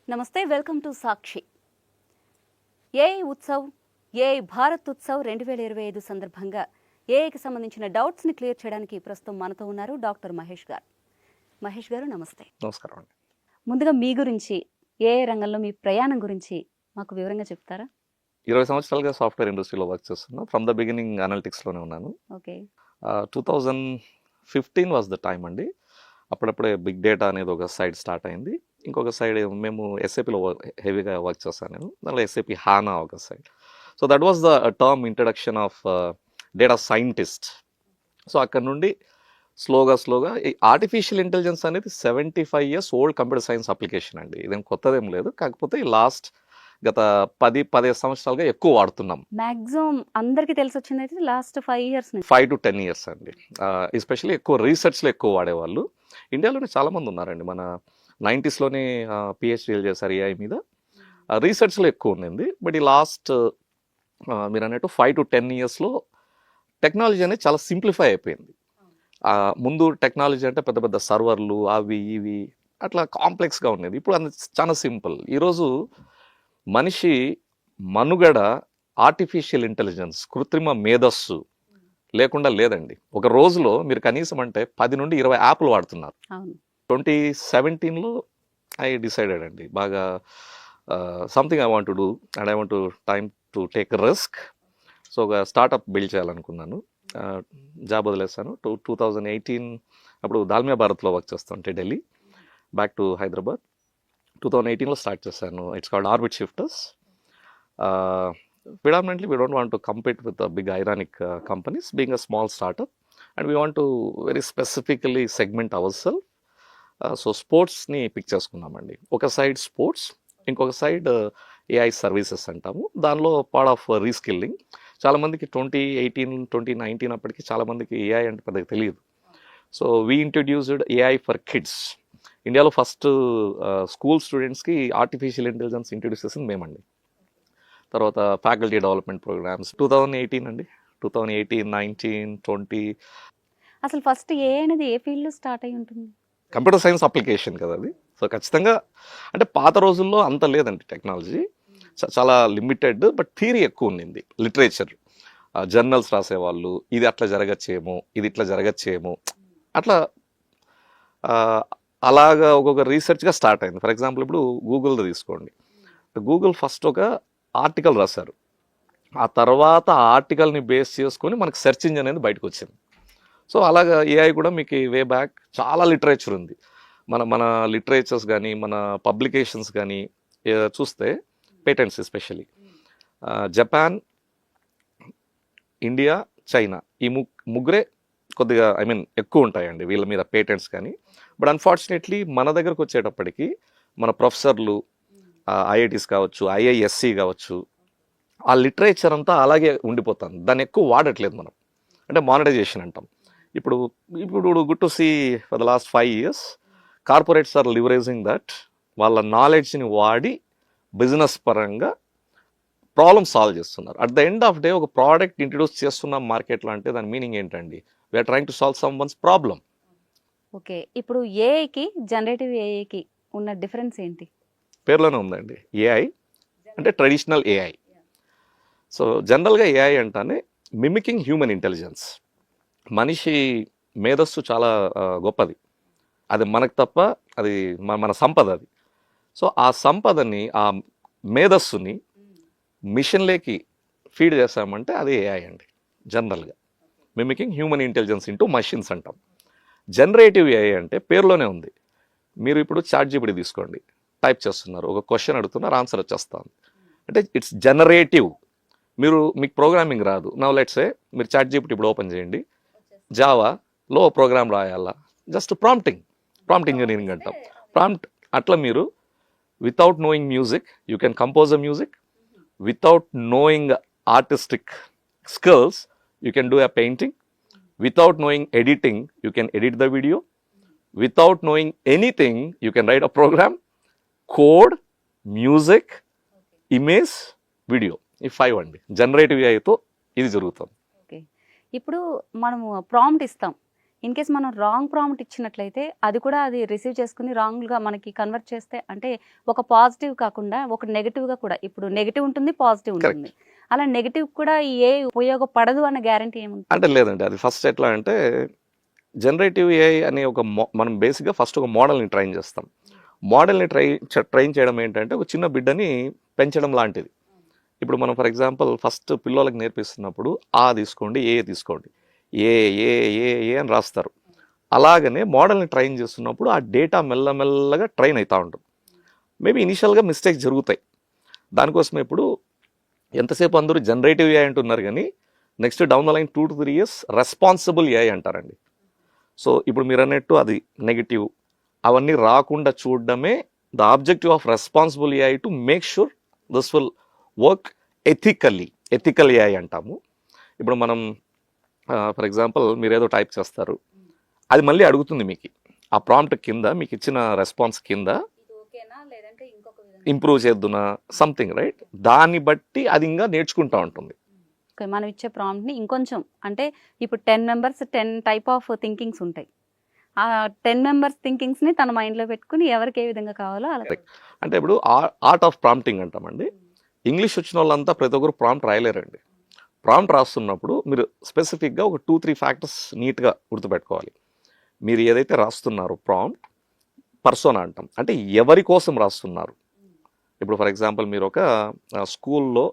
నమస్తే, welcome to Sakshi. AI Utsav, AI Bharat Utsav 2025 సందర్భంగా ఏఐకి సంబంధించిన డౌట్స్ని క్లియర్ చేయడానికి ప్రస్తుతం మనతో ఉన్నారు డాక్టర్ మహేష్ గారు. మహేష్ గారు నమస్తే. నమస్కారం అండి. ముందుగా మీ గురించి, ఏఐ రంగంలో మీ ప్రయాణం గురించి మాకు వివరంగా చెప్తారా? 20 సంవత్సరాలుగా సాఫ్ట్వేర్ ఇండస్ట్రీలో వర్క్ చేస్తున్నా. ఫ్రమ్ ద బిగినింగ్ అనలిటిక్స్లోనే ఉన్నాను. ఓకే. 2015 వాజ్ ద టైం అండి. అప్పుడప్పుడే బిగ్ డేటా అనేది ఒక సైడ్ స్టార్ట్ అయింది. ఇంకొక సైడ్ మేము ఎస్ఏపీలో హెవీగా వర్క్ చేస్తాను నేను. దానిలో ఎస్ఏపీ హానా ఒక side. So that was the term introduction of data scientist. So అక్కడ నుండి స్లోగా ఈ ఆర్టిఫిషియల్ ఇంటెలిజెన్స్ అనేది 75 years old computer science application అండి. ఇదేం కొత్తదేం లేదు. కాకపోతే గత 10-15 సంవత్సరాలుగా ఎక్కువ వాడుతున్నాం. మాక్సిమం అందరికీ తెలిసి వచ్చింది అయితే లాస్ట్ 5 years నుంచి. 5 to 10 years అండి. ఎస్పెషల్లీ ఎక్కువ రీసెర్చ్లో ఎక్కువ వాడేవాళ్ళు ఇండియాలోనే చాలామంది ఉన్నారండి. మన 90sలోనే పిహెచ్డీలు చేశారు ఏఐ మీద. రీసెర్చ్లో ఎక్కువ ఉన్నింది. బట్ ఈ లాస్ట్ మీరు అన్నట్టు 5 to 10 yearsలో టెక్నాలజీ అనేది చాలా సింప్లిఫై అయిపోయింది. ముందు టెక్నాలజీ అంటే పెద్ద పెద్ద సర్వర్లు అవి ఇవి అట్లా కాంప్లెక్స్గా ఉండేది. ఇప్పుడు అది చాలా సింపుల్. ఈరోజు మనిషి మనుగడ ఆర్టిఫిషియల్ ఇంటెలిజెన్స్, కృత్రిమ మేధస్సు లేకుండా లేదండి. ఒక రోజులో మీరు కనీసం అంటే 10 నుండి 20 యాప్లు వాడుతున్నారు. 2017లో ఐ డిసైడెడ్ అండి, బాగా something I want to do and I want time to take risk. So ఒక స్టార్టప్ బిల్డ్ చేయాలనుకున్నాను. జాబ్ వదిలేస్తాను. 2018 అప్పుడు దాల్మియా భారత్లో వర్క్ చేస్తుంటే ఢిల్లీ, బ్యాక్ టు హైదరాబాద్. 2018లో స్టార్ట్ చేశాను. It's called Orbit Shifters. Predominantly, we don't want to compete with the big ironic companies, being a small startup, and we want to very specifically segment ourselves. So స్పోర్ట్స్ని pick చేసుకున్నామండి. ఒక side sports, ఇంకొక side AI services అంటాము. దానిలో part of reskilling. చాలామందికి 2018-2019 అప్పటికి చాలామందికి AI అంటే పెద్దగా తెలియదు. So we introduced AI for kids. ఇండియాలో ఫస్ట్ స్కూల్ స్టూడెంట్స్కి ఆర్టిఫిషియల్ ఇంటెలిజెన్స్ ఇంట్రడ్యూస్ చేసింది మేమండి. తర్వాత ఫ్యాకల్టీ డెవలప్మెంట్ ప్రోగ్రామ్స్ 2018 అండి. 2018, 19, 20. అసలు ఫస్ట్ ఏ అనేది ఏ ఫీల్డ్లో స్టార్ట్ అయి ఉంటుంది? కంప్యూటర్ సైన్స్ అప్లికేషన్ కదా అది. సో ఖచ్చితంగా అంటే పాత రోజుల్లో అంత లేదండి టెక్నాలజీ, చాలా లిమిటెడ్. బట్ థియరీ ఎక్కువ ఉండింది. లిటరేచర్, జర్నల్స్ రాసేవాళ్ళు, ఇది అట్లా జరగచ్చేమో, ఇది ఇట్లా జరగచ్చేమో, అట్లా అలాగా ఒక్కొక్క రీసెర్చ్గా స్టార్ట్ అయింది. ఫర్ ఎగ్జాంపుల్ ఇప్పుడు గూగుల్ తీసుకోండి. గూగుల్ ఫస్ట్ ఒక ఆర్టికల్ రాశారు. ఆ తర్వాత ఆ ఆర్టికల్ని బేస్ చేసుకొని మనకు సెర్చ్ ఇంజిన్ అనేది బయటకు వచ్చింది. సో అలాగా ఏఐ కూడా మీకు వే బ్యాక్ చాలా లిటరేచర్ ఉంది. మన లిటరేచర్స్ కానీ మన పబ్లికేషన్స్ కానీ చూస్తే, patents especially Japan, India, China, ఈ ముగ్గురే కొద్దిగా ఎక్కువ ఉంటాయండి వీళ్ళ మీద పేటెంట్స్ కానీ. బట్ అన్ఫార్చునేట్లీ మన దగ్గరకు వచ్చేటప్పటికి మన ప్రొఫెసర్లు, ఐఐటీస్ కావచ్చు, ఐఐఎస్సి కావచ్చు, ఆ లిటరేచర్ అంతా అలాగే ఉండిపోతుంది. దాన్ని ఎక్కువ వాడట్లేదు మనం. అంటే మానిటైజేషన్ అంటాం. ఇప్పుడు good to see for the last 5 years corporates are leveraging that. వాళ్ళ నాలెడ్జ్ని వాడి బిజినెస్ పరంగా ప్రాబ్లమ్ సాల్వ్ చేస్తున్నారు. At the end of day ఒక ప్రోడక్ట్ ఇంట్రడ్యూస్ చేస్తున్నాం మార్కెట్లో అంటే దాని మీనింగ్ ఏంటండి? We are trying to solve some once problem. Okay, ఇప్పుడు ఏఐకి జనరేటివ్ ఏఐకి ఉన్న డిఫరెన్స్ ఏంటి? పేర్లోనే ఉందండి. ఏఐ అంటే ట్రెడిషనల్ ఏఐ. సో జనరల్గా ఏఐ అంటానే మిమికింగ్ హ్యూమన్ ఇంటెలిజెన్స్. మనిషి మేధస్సు చాలా గొప్పది. అది మనకు తప్ప, అది మన సంపద అది. సో ఆ సంపదని, ఆ మేధస్సుని మిషన్లేకి ఫీడ్ చేస్తామంటే అది ఏఐ అండి. జనరల్గా mimicking human intelligence into machines అంటాం. జనరేటివ్ ఏఐ అంటే పేరులోనే ఉంది. మీరు ఇప్పుడు చాట్‌జీపీటీ తీసుకోండి, టైప్ చేస్తున్నారు, ఒక క్వశ్చన్ అడుగుతున్నారు, ఆన్సర్ వచ్చేస్తుంది. అంటే ఇట్స్ జనరేటివ్. మీకు ప్రోగ్రామింగ్ రాదు. నౌ లెట్స్ సే మీరు చాట్‌జీపీటీ ఇప్పుడు ఓపెన్ చేయండి, జావాలో ప్రోగ్రామ్ రాయాలా, జస్ట్ ప్రాంప్ట్ ఇంజనీరింగ్ అంటాం. ప్రాంప్ట్ అట్లా మీరు without knowing music you can compose a music, without knowing artistic skills you can do a painting, without knowing editing you can edit the video, without knowing anything you can write a program, code, music, image, video. ఈ 5 అండి generative ఏఐతో ఇది జరుగుతుంది. Okay, ఇప్పుడు మనము prompt ఇస్తాం, in case మనం wrong prompt ఇచ్చినట్లయితే అది కూడా అది రిసీవ్ చేసుకుని రాంగ్గా మనకి కన్వర్ట్ చేస్తే, అంటే ఒక పాజిటివ్ కాకుండా ఒక నెగిటివ్గా కూడా, ఇప్పుడు నెగిటివ్ ఉంటుంది, పాజిటివ్ ఉంటుంది, అలా నెగిటివ్ కూడా ఏ ఉపయోగపడదు అన్న గ్యారంటీ ఏముంది? అంటే లేదండి, అది ఫస్ట్ ఎట్లా అంటే జనరేటివ్ ఏఐ అనే ఒక మనం బేసిక్గా ఫస్ట్ ఒక మోడల్ని ట్రైన్ చేస్తాం. మోడల్ని ట్రైన్ చేయడం ఏంటంటే ఒక చిన్న బిడ్డని పెంచడం లాంటిది. ఇప్పుడు మనం ఫర్ ఎగ్జాంపుల్ ఫస్ట్ పిల్లలకి నేర్పిస్తున్నప్పుడు ఆ తీసుకోండి, ఏ తీసుకోండి, ఏ ఏ ఏ ఏ అని రాస్తారు. అలాగనే మోడల్ని ట్రైన్ చేస్తున్నప్పుడు ఆ డేటా మెల్లమెల్లగా ట్రైన్ అవుతూ ఉంటుంది. మేబీ ఇనిషియల్గా మిస్టేక్స్ జరుగుతాయి. దానికోసం ఇప్పుడు ఎంతసేపు అందరూ జనరేటివ్ ఏఐ అంటున్నారు, కానీ next down the line 2 to 3 years responsible AI అంటారండి. సో ఇప్పుడు మీరు అన్నట్టు అది నెగిటివ్ అవన్నీ రాకుండా చూడడమే the objective of responsible AI, to make sure this will work ethical AI అంటాము. ఇప్పుడు మనం ఫర్ ఎగ్జాంపుల్ మీరు ఏదో టైప్ చేస్తారు, అది మళ్ళీ అడుగుతుంది మీకు ఆ ప్రాంప్ట్ కింద, మీకు ఇచ్చిన రెస్పాన్స్ కింద ఇంప్రూవ్ చేద్దునా సంథింగ్, రైట్? దాన్ని బట్టి అది ఇంకా నేర్చుకుంటూ ఉంటుంది. మనం ఇచ్చే ప్రాంప్ట్ని ఇంకొంచెం, అంటే ఇప్పుడు 10 members 10 టైప్ ఆఫ్ థింకింగ్స్ ఉంటాయి. ఆ 10 members థింకింగ్స్ని తన మైండ్లో పెట్టుకుని ఎవరికి ఏ విధంగా కావాలో అలా. అంటే ఇప్పుడు ఆర్ట్ ఆఫ్ ప్రాంప్టింగ్ అంటామండి. ఇంగ్లీష్ వచ్చిన వాళ్ళంతా ప్రతి ఒక్కరు ప్రాంప్ట్ రాయలేరండి. ప్రాంప్ట్ రాస్తున్నప్పుడు మీరు స్పెసిఫిక్గా ఒక 2-3 ఫ్యాక్టర్స్ నీట్గా గుర్తుపెట్టుకోవాలి. మీరు ఏదైతే రాస్తున్నారో ప్రాంప్ట్ పర్సోనా అంటాం, అంటే ఎవరి కోసం రాస్తున్నారు. ఇప్పుడు ఫర్ ఎగ్జాంపుల్ మీరు ఒక స్కూల్లో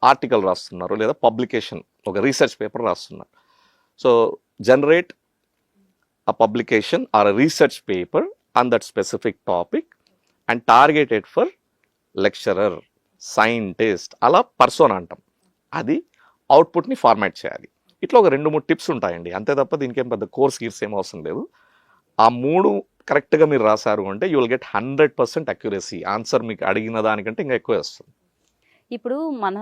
ఆర్టికల్ రాస్తున్నారు, లేదా పబ్లికేషన్ ఒక రీసెర్చ్ పేపర్ రాస్తున్నారు. So generate a publication or a research paper on that specific topic and targeted for lecturer, scientist, అలా పర్సోనా అంటాం. అది అవుట్పుట్ని ఫార్మాట్ చేయాలి. ఇట్లా ఒక 2-3 టిప్స్ ఉంటాయండి, అంతే తప్ప దీనికేం పెద్ద కోర్స్ గీర్స్ ఏం అవసరం లేదు. ఆ 3 కరెక్ట్గా మీరు రాశారు అంటే you will get 100% accuracy. Answer మీకు అడిగిన దానికంటే ఇంకా ఎక్కువ వస్తుంది. ఇప్పుడు మన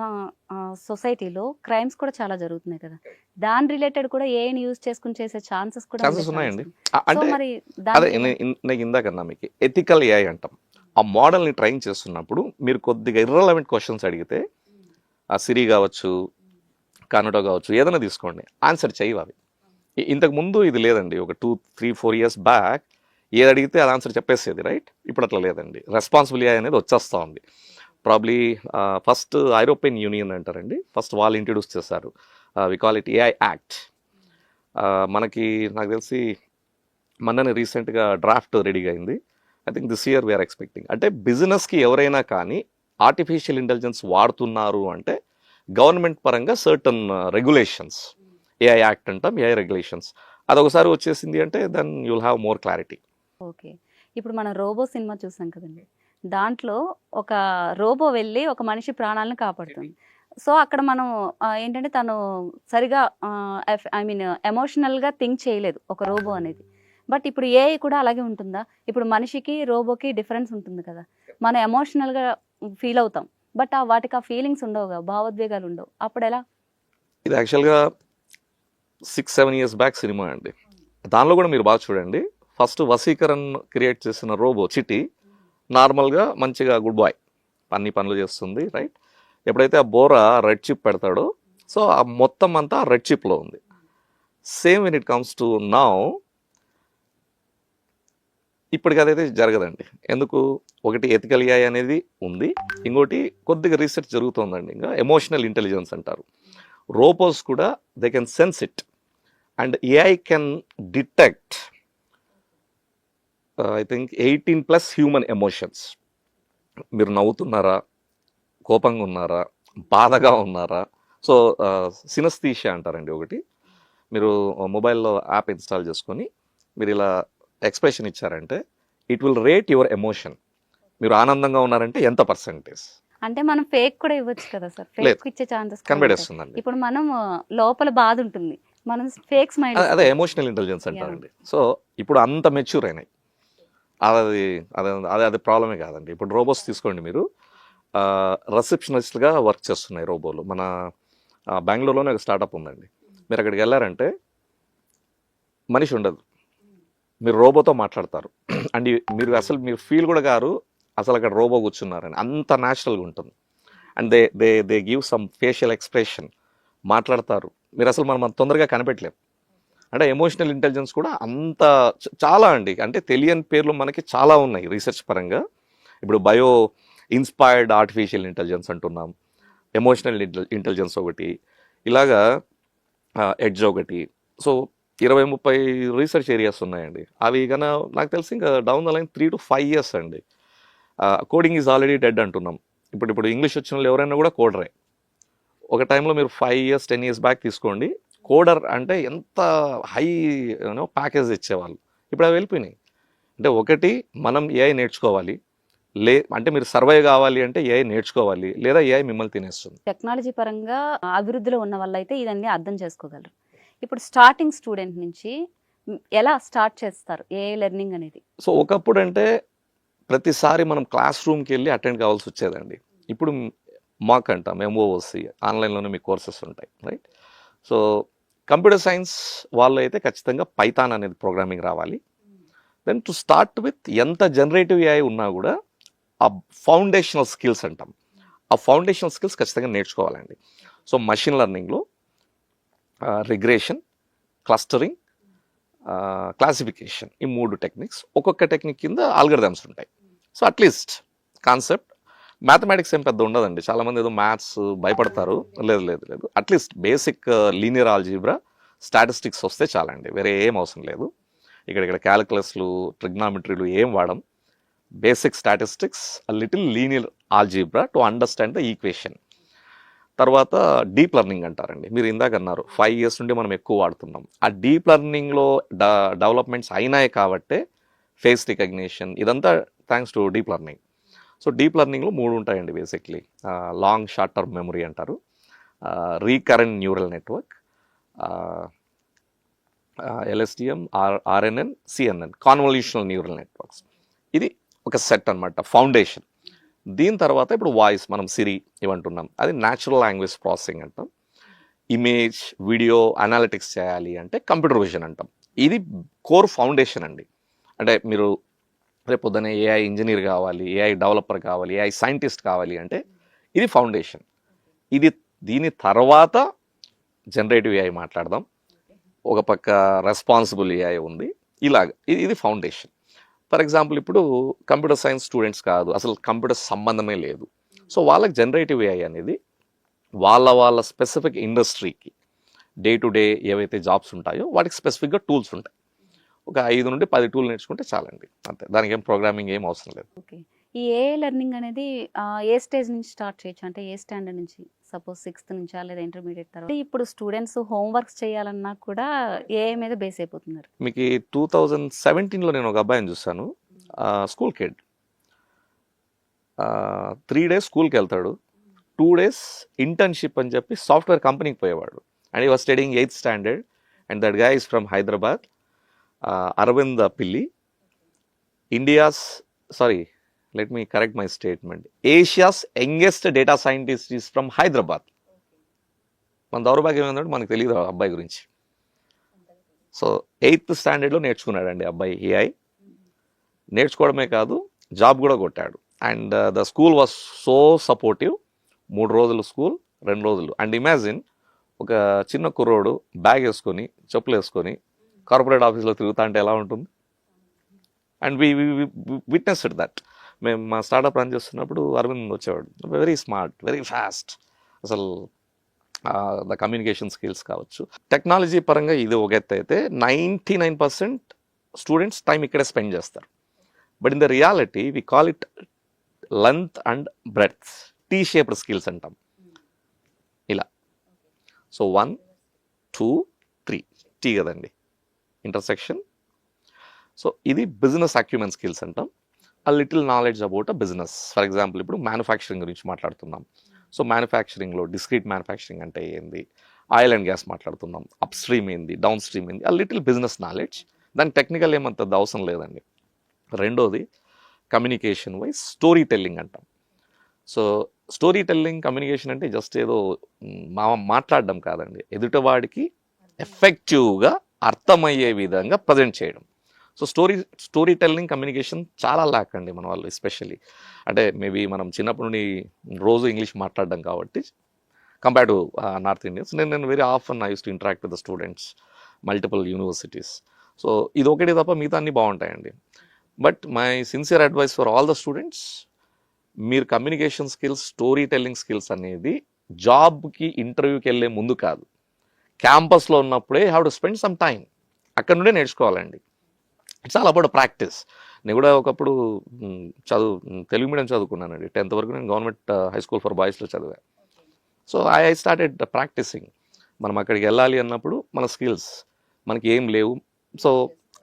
సొసైటీలో క్రైమ్స్ కూడా చాలా జరుగుతున్నాయి కదా, దాని రిలేటెడ్ కూడా ఏఐని యూజ్ చేసుకుని చేసే ఛాన్సెస్ కూడా ఉన్నాయండి. సో అంటే మరి అదే నేను ఇందాకన్నా మీకు ఎథికల్ ఏఐ అంటాం. ఆ మోడల్ని ట్రైన్ చేస్తున్నప్పుడు మీరు కొద్దిగా ఇర్రెలవెంట్ క్వశ్చన్స్ అడిగితే, ఆ సిరి కావచ్చు, కానటో కావచ్చు, ఏదైనా తీసుకోండి, ఆన్సర్ చేయవు అవి. ఇంతకు ముందు ఇది లేదండి, ఒక 2-3-4 years బ్యాక్ ఏది అడిగితే అది ఆన్సర్ చెప్పేసేది, రైట్? ఇప్పుడు అట్లా లేదండి, రెస్పాన్సిబుల్ ఏఐ అనేది వచ్చేస్తూ ఉంది. ప్రాబ్లీ ఫస్ట్ ఐరోపియన్ యూనియన్ అంటారండి, ఫస్ట్ వాళ్ళు ఇంట్రడ్యూస్ చేశారు. We call it AI act. మనకి నాకు తెలిసి మొన్ననే రీసెంట్గా డ్రాఫ్ట్ రెడీగా అయింది. I think this year we are expecting. అంటే బిజినెస్కి ఎవరైనా కానీ ఆర్టిఫిషియల్ ఇంటెలిజెన్స్ వాడుతున్నారు అంటే గవర్నమెంట్ పరంగా సర్టన్ రెగ్యులేషన్స్, ఏఐ యాక్ట్ అంటాం, ఏఐ రెగ్యులేషన్స్, అదొకసారి వచ్చేసింది అంటే then you will have more clarity. Okay, ఇప్పుడు మనం రోబో సినిమా చూసాం కదండి, దాంట్లో ఒక రోబో వెళ్ళి ఒక మనిషి ప్రాణాలను కాపాడుతుంది. సో అక్కడ మనం ఏంటంటే తను సరిగా ఐ మీన్ ఎమోషనల్గా థింక్ చేయలేదు ఒక రోబో అనేది. బట్ ఇప్పుడు ఏఐ కూడా అలాగే ఉంటుందా? ఇప్పుడు మనిషికి రోబోకి డిఫరెన్స్ ఉంటుంది కదా, మనం ఎమోషనల్గా ఫీల్ అవుతాం, బట్ వాటికి ఆ ఫీలింగ్స్ ఉండవుగా, భావోద్వేగాలు ఉండవు, అప్పుడు ఎలా? ఇది యాక్చువల్గా 6-7 years బ్యాక్ సినిమా అండి. దానిలో కూడా మీరు బాగా చూడండి, ఫస్ట్ వసీకరణ్ క్రియేట్ చేసిన రోబో చిటి నార్మల్గా మంచిగా గుడ్ బాయ్ అన్ని పనులు చేస్తుంది, రైట్? ఎప్పుడైతే ఆ బోరా రెడ్ చిప్ పెడతాడో, సో ఆ మొత్తం అంతా రెడ్ చిప్లో ఉంది. Same when it comes to now, ఇప్పటికి అదైతే జరగదండి. ఎందుకు? ఒకటి ఎథికల్ ఏఐ అనేది ఉంది, ఇంకోటి కొద్దిగా రీసెర్చ్ జరుగుతుందండి, ఇంకా ఎమోషనల్ ఇంటెలిజెన్స్ అంటారు. రోబోస్ కూడా they can sense it, and AI can detect I think 18+ human emotions. మీరు నవ్వుతున్నారా, కోపంగా ఉన్నారా, బాధగా ఉన్నారా? సో సినస్థీషియా అంటారండి ఒకటి. మీరు మొబైల్లో యాప్ ఇన్స్టాల్ చేసుకొని మీరు ఇలా ఎక్స్ప్రెషన్ ఇచ్చారంటే it will rate your emotion. మీరు ఆనందంగా ఉన్నారంటే ఎంత పర్సెంటేజ్. అంటే మనం ఫేక్ కూడా ఇవ్వచ్చు కదా సార్, ఫేక్ ఇచ్చే ఛాన్సెస్ కనిపెట్టేస్తుందండి. ఇప్పుడు మనం లోపల బాధ ఉంటుంది, మనం ఫేక్ స్మైల్, అదే ఎమోషనల్ ఇంటెలిజెన్స్ అంటారండి. సో ఇప్పుడు అంత మెచ్యూర్ అయినాయి, అది అదే అది ప్రాబ్లమే కాదండి. ఇప్పుడు రోబోస్ తీసుకోండి, మీరు రిసెప్షనిస్ట్గా వర్క్ చేస్తున్నాయి రోబోలు. మన బెంగళూరులోనే ఒక స్టార్టప్ ఉందండి. మీరు అక్కడికి వెళ్ళారంటే మనిషి ఉండదు, మీరు రోబోతో మాట్లాడతారు. అండ్ మీరు ఫీల్ కూడా గారు అసలు అక్కడ రోబో కూర్చున్నారని, అంత న్యాచురల్గా ఉంటుంది. And they give some facial expression, మాట్లాడతారు. మీరు అసలు మనం తొందరగా కనిపెట్టలేము. అంటే ఎమోషనల్ ఇంటెలిజెన్స్ కూడా అంత చాలా అండి, అంటే తెలియని పేర్లు మనకి చాలా ఉన్నాయి రీసెర్చ్ పరంగా. ఇప్పుడు బయో ఇన్స్పైర్డ్ ఆర్టిఫిషియల్ ఇంటెలిజెన్స్ అంటున్నాం, ఎమోషనల్ ఇంటెలిజెన్స్ ఒకటి, ఇలాగా ఎడ్జ్ ఒకటి. సో 20-30 రీసెర్చ్ ఏరియాస్ ఉన్నాయండి. అవి కన్నా నాకు తెలిసి ఇంకా down the line 3 to 5 years అండి. కోడింగ్ ఈజ్ ఆల్రెడీ డెడ్ అంటున్నాం. ఇప్పుడు ఇంగ్లీష్ వచ్చిన వాళ్ళు ఎవరైనా కూడా కోడరే. ఒక టైంలో మీరు 5 years 10 years బ్యాక్ తీసుకోండి, కోడర్ అంటే ఎంత హై ప్యాకేజ్ ఇచ్చేవాళ్ళు. ఇప్పుడు అవి వెళ్ళిపోయినాయి. అంటే ఒకటి మనం ఏఐ నేర్చుకోవాలి, అంటే మీరు సర్వైవ్ కావాలి అంటే ఏఐ నేర్చుకోవాలి, లేదా ఏఐ మిమ్మల్ని తినేస్తుంది. టెక్నాలజీ పరంగా అభివృద్ధిలో ఉన్న వాళ్ళైతే ఇదన్నీ అర్థం చేసుకోగలరు. ఇప్పుడు స్టార్టింగ్ స్టూడెంట్ నుంచి ఎలా స్టార్ట్ చేస్తారు ఏఐ లెర్నింగ్ అనేది? సో ఒకప్పుడు అంటే ప్రతిసారి మనం క్లాస్ రూమ్కి వెళ్ళి అటెండ్ కావాల్సి వచ్చేదండి. ఇప్పుడు మాక్ అంటాం, ఎంఓఓసి, ఆన్లైన్లోనే మీ కోర్సెస్ ఉంటాయి, రైట్? సో కంప్యూటర్ సైన్స్ వాళ్ళు అయితే ఖచ్చితంగా పైథాన్ అనేది ప్రోగ్రామింగ్ రావాలి. దెన్ టు స్టార్ట్ విత్ ఎంత జనరేటివ్ ఏఐ ఉన్నా కూడా ఆ ఫౌండేషనల్ స్కిల్స్ అంటాం, ఆ ఫౌండేషనల్ స్కిల్స్ ఖచ్చితంగా నేర్చుకోవాలండి. సో మషిన్ లెర్నింగ్లో రిగ్రెషన్, క్లస్టరింగ్, క్లాసిఫికేషన్, ఈ 3 టెక్నిక్స్. ఒక్కొక్క టెక్నిక్ కింద ఆల్గరిథమ్స్ ఉంటాయి. సో అట్లీస్ట్ కాన్సెప్ట్, మ్యాథమెటిక్స్ ఏం పెద్ద ఉండదండి. చాలామంది ఏదో మ్యాథ్స్ భయపడతారు. లేదు, at least basic linear algebra, statistics వస్తే చాలండి, వేరే ఏం అవసరం లేదు. ఇక్కడ క్యాలిక్యులస్లు, ట్రిగ్నామెట్రీలు ఏం వాడం. Basic statistics, little linear algebra to understand the equation. తర్వాత డీప్ లెర్నింగ్ అంటారండి. మీరు ఇందాక అన్నారు 5 years నుండి మనం ఎక్కువ వాడుతున్నాం. ఆ డీప్ లెర్నింగ్లో డెవలప్మెంట్స్ అయినాయి కాబట్టే ఫేస్ రికగ్నిషన్, ఇదంతా thanks to deep learning. So deep లెర్నింగ్లో 3 ఉంటాయండి basically. Long short term memory అంటారు, recurrent neural network, LSTM, RNN, CNN, convolutional neural networks. ఇది ఒక సెట్ అనమాట, ఫౌండేషన్. దీని తర్వాత ఇప్పుడు వాయిస్, మనం సిరి ఇవంటున్నాం, అది న్యాచురల్ లాంగ్వేజ్ ప్రాసెసింగ్ అంటాం. ఇమేజ్, వీడియో అనాలిటిక్స్ చేయాలి అంటే కంప్యూటర్ విజన్ అంటాం. ఇది కోర్ ఫౌండేషన్ అండి. అంటే మీరు రేపు పొద్దున ఏఐ ఇంజనీర్ కావాలి, ఏఐ డెవలపర్ కావాలి, ఏఐ సైంటిస్ట్ కావాలి అంటే ఇది ఫౌండేషన్. దీని తర్వాత జనరేటివ్ ఏఐ మాట్లాడదాం, ఒక పక్క రెస్పాన్సిబుల్ ఏఐ ఉంది, ఇలాగ ఇది ఫౌండేషన్. ఫర్ ఎగ్జాంపుల్ ఇప్పుడు కంప్యూటర్ సైన్స్ స్టూడెంట్స్ కాదు, అసలు కంప్యూటర్ సంబంధమే లేదు. సో వాళ్ళకి జనరేటివ్ ఏఐ అనేది వాళ్ళ స్పెసిఫిక్ ఇండస్ట్రీకి డే టు డే ఏవైతే జాబ్స్ ఉంటాయో వాటికి స్పెసిఫిక్గా టూల్స్ ఉంటాయి. ఒక 5 నుండి 10 టూల్ నేర్చుకుంటే చాలండి, అంతే. దానికి ఏం ప్రోగ్రామింగ్ ఏం అవసరం లేదు. ఓకే. ఈ ఏఐ లెర్నింగ్ అనేది ఏ స్టేజ్ నుంచి స్టార్ట్ చేయొచ్చు? అంటే ఏ స్టాండర్డ్ నుంచి? సపోజ్ 6th నుంచా, లేదా ఇంటర్మీడియట్ తర్వాత? ఇప్పుడు స్టూడెంట్స్ హోంవర్క్స్ చేయాలన్నా కూడా ఏఐ మీద బేస్ అయిపోతున్నారు. మీకు 2017లో నేను ఒక అబ్బాయిని చూశాను, స్కూల్ కిడ్. 3 days స్కూల్కి వెళ్తాడు, 2 days ఇంటర్న్షిప్ అని చెప్పి సాఫ్ట్వేర్ కంపెనీకి పోయేవాడు. And he was studying 8th standard, and that guy is from Hyderabad. Aravind Pilli, let me correct my statement. Asia's youngest data scientist is from Hyderabad. మన దౌర్భాగ్యం ఏంటంటే మనకు తెలియదు ఆ అబ్బాయి గురించి. సో 8th standardలో నేర్చుకున్నాడండి అబ్బాయి ఏఐ. నేర్చుకోవడమే కాదు, జాబ్ కూడా కొట్టాడు. And the school was so supportive. 3 రోజులు స్కూల్, 2 రోజులు. అండ్ ఇమాజిన్, ఒక చిన్న కుర్రోడు బ్యాగ్ వేసుకొని, చెప్పులు వేసుకొని కార్పొరేట్ ఆఫీస్లో తిరుగుతా అంటే ఎలా ఉంటుంది? And we witnessed that. మేము మా స్టార్టప్ రన్ చేస్తున్నప్పుడు అరవింద్ వచ్చేవాడు. Very smart, very fast. అసలు ద కమ్యూనికేషన్ స్కిల్స్ కావచ్చు. టెక్నాలజీ పరంగా ఇది ఒక ఎత్తు అయితే 99% స్టూడెంట్స్ టైం ఇక్కడే స్పెండ్ చేస్తారు. But in the reality we call it length and breadth, T shaped skills అంటాం. ఇలా. సో 1, 2, 3 టీ కదండి, ఇంటర్సెక్షన్. సో ఇది బిజినెస్ అక్యుమెన్ స్కిల్స్ అంటాం. a little knowledge about a business. For example ఇప్పుడు manufacturing గురించి మాట్లాడుతున్నాం. సో మ్యానుఫ్యాక్చరింగ్లో డిస్క్రీట్ మ్యానుఫ్యాక్చరింగ్ అంటే ఏంది, ఆయిల్ అండ్ గ్యాస్ మాట్లాడుతున్నాం, అప్ స్ట్రీమ్ ఏంది, డౌన్ స్ట్రీమ్ ఏంది, ఆ లిటిల్ బిజినెస్ నాలెడ్జ్. దానికి టెక్నికల్ ఏమంత అవసరం లేదండి. రెండోది కమ్యూనికేషన్ వైజ్ స్టోరీ టెల్లింగ్ అంటాం. సో స్టోరీ టెల్లింగ్, కమ్యూనికేషన్ అంటే జస్ట్ ఏదో మాట్లాడడం కాదండి, ఎదుటివాడికి ఎఫెక్టివ్గా అర్థమయ్యే విధంగా ప్రజెంట్ చేయడం. సో స్టోరీ టెల్లింగ్, కమ్యూనికేషన్ చాలా ల్యాక్ అండి మన వాళ్ళు. ఎస్పెషల్లీ అంటే మేబీ మనం చిన్నప్పటి నుండి రోజు ఇంగ్లీష్ మాట్లాడడం కాబట్టి, కంపేర్ టు నార్త్ ఇండియన్స్. నేను very often I use to interact with the students. Multiple universities. So ఇది ఒకటి తప్ప మిగతా అన్నీ బాగుంటాయండి. But my sincere advice for all the students, మీరు communication skills, story telling skills అనేది జాబ్కి ఇంటర్వ్యూకి వెళ్ళే ముందు కాదు, క్యాంపస్లో ఉన్నప్పుడే have to spend some time, అక్కడ నుండే నేర్చుకోవాలండి. It's all about practice. నేను కూడా ఒకప్పుడు తెలుగు మీడియం చదువుకున్నానండి. 10th వరకు నేను గవర్నమెంట్ హై స్కూల్ ఫర్ బాయ్స్లో చదివాను. So I started practising. మనం అక్కడికి వెళ్ళాలి అన్నప్పుడు మన స్కిల్స్ మనకి ఏం లేవు, సో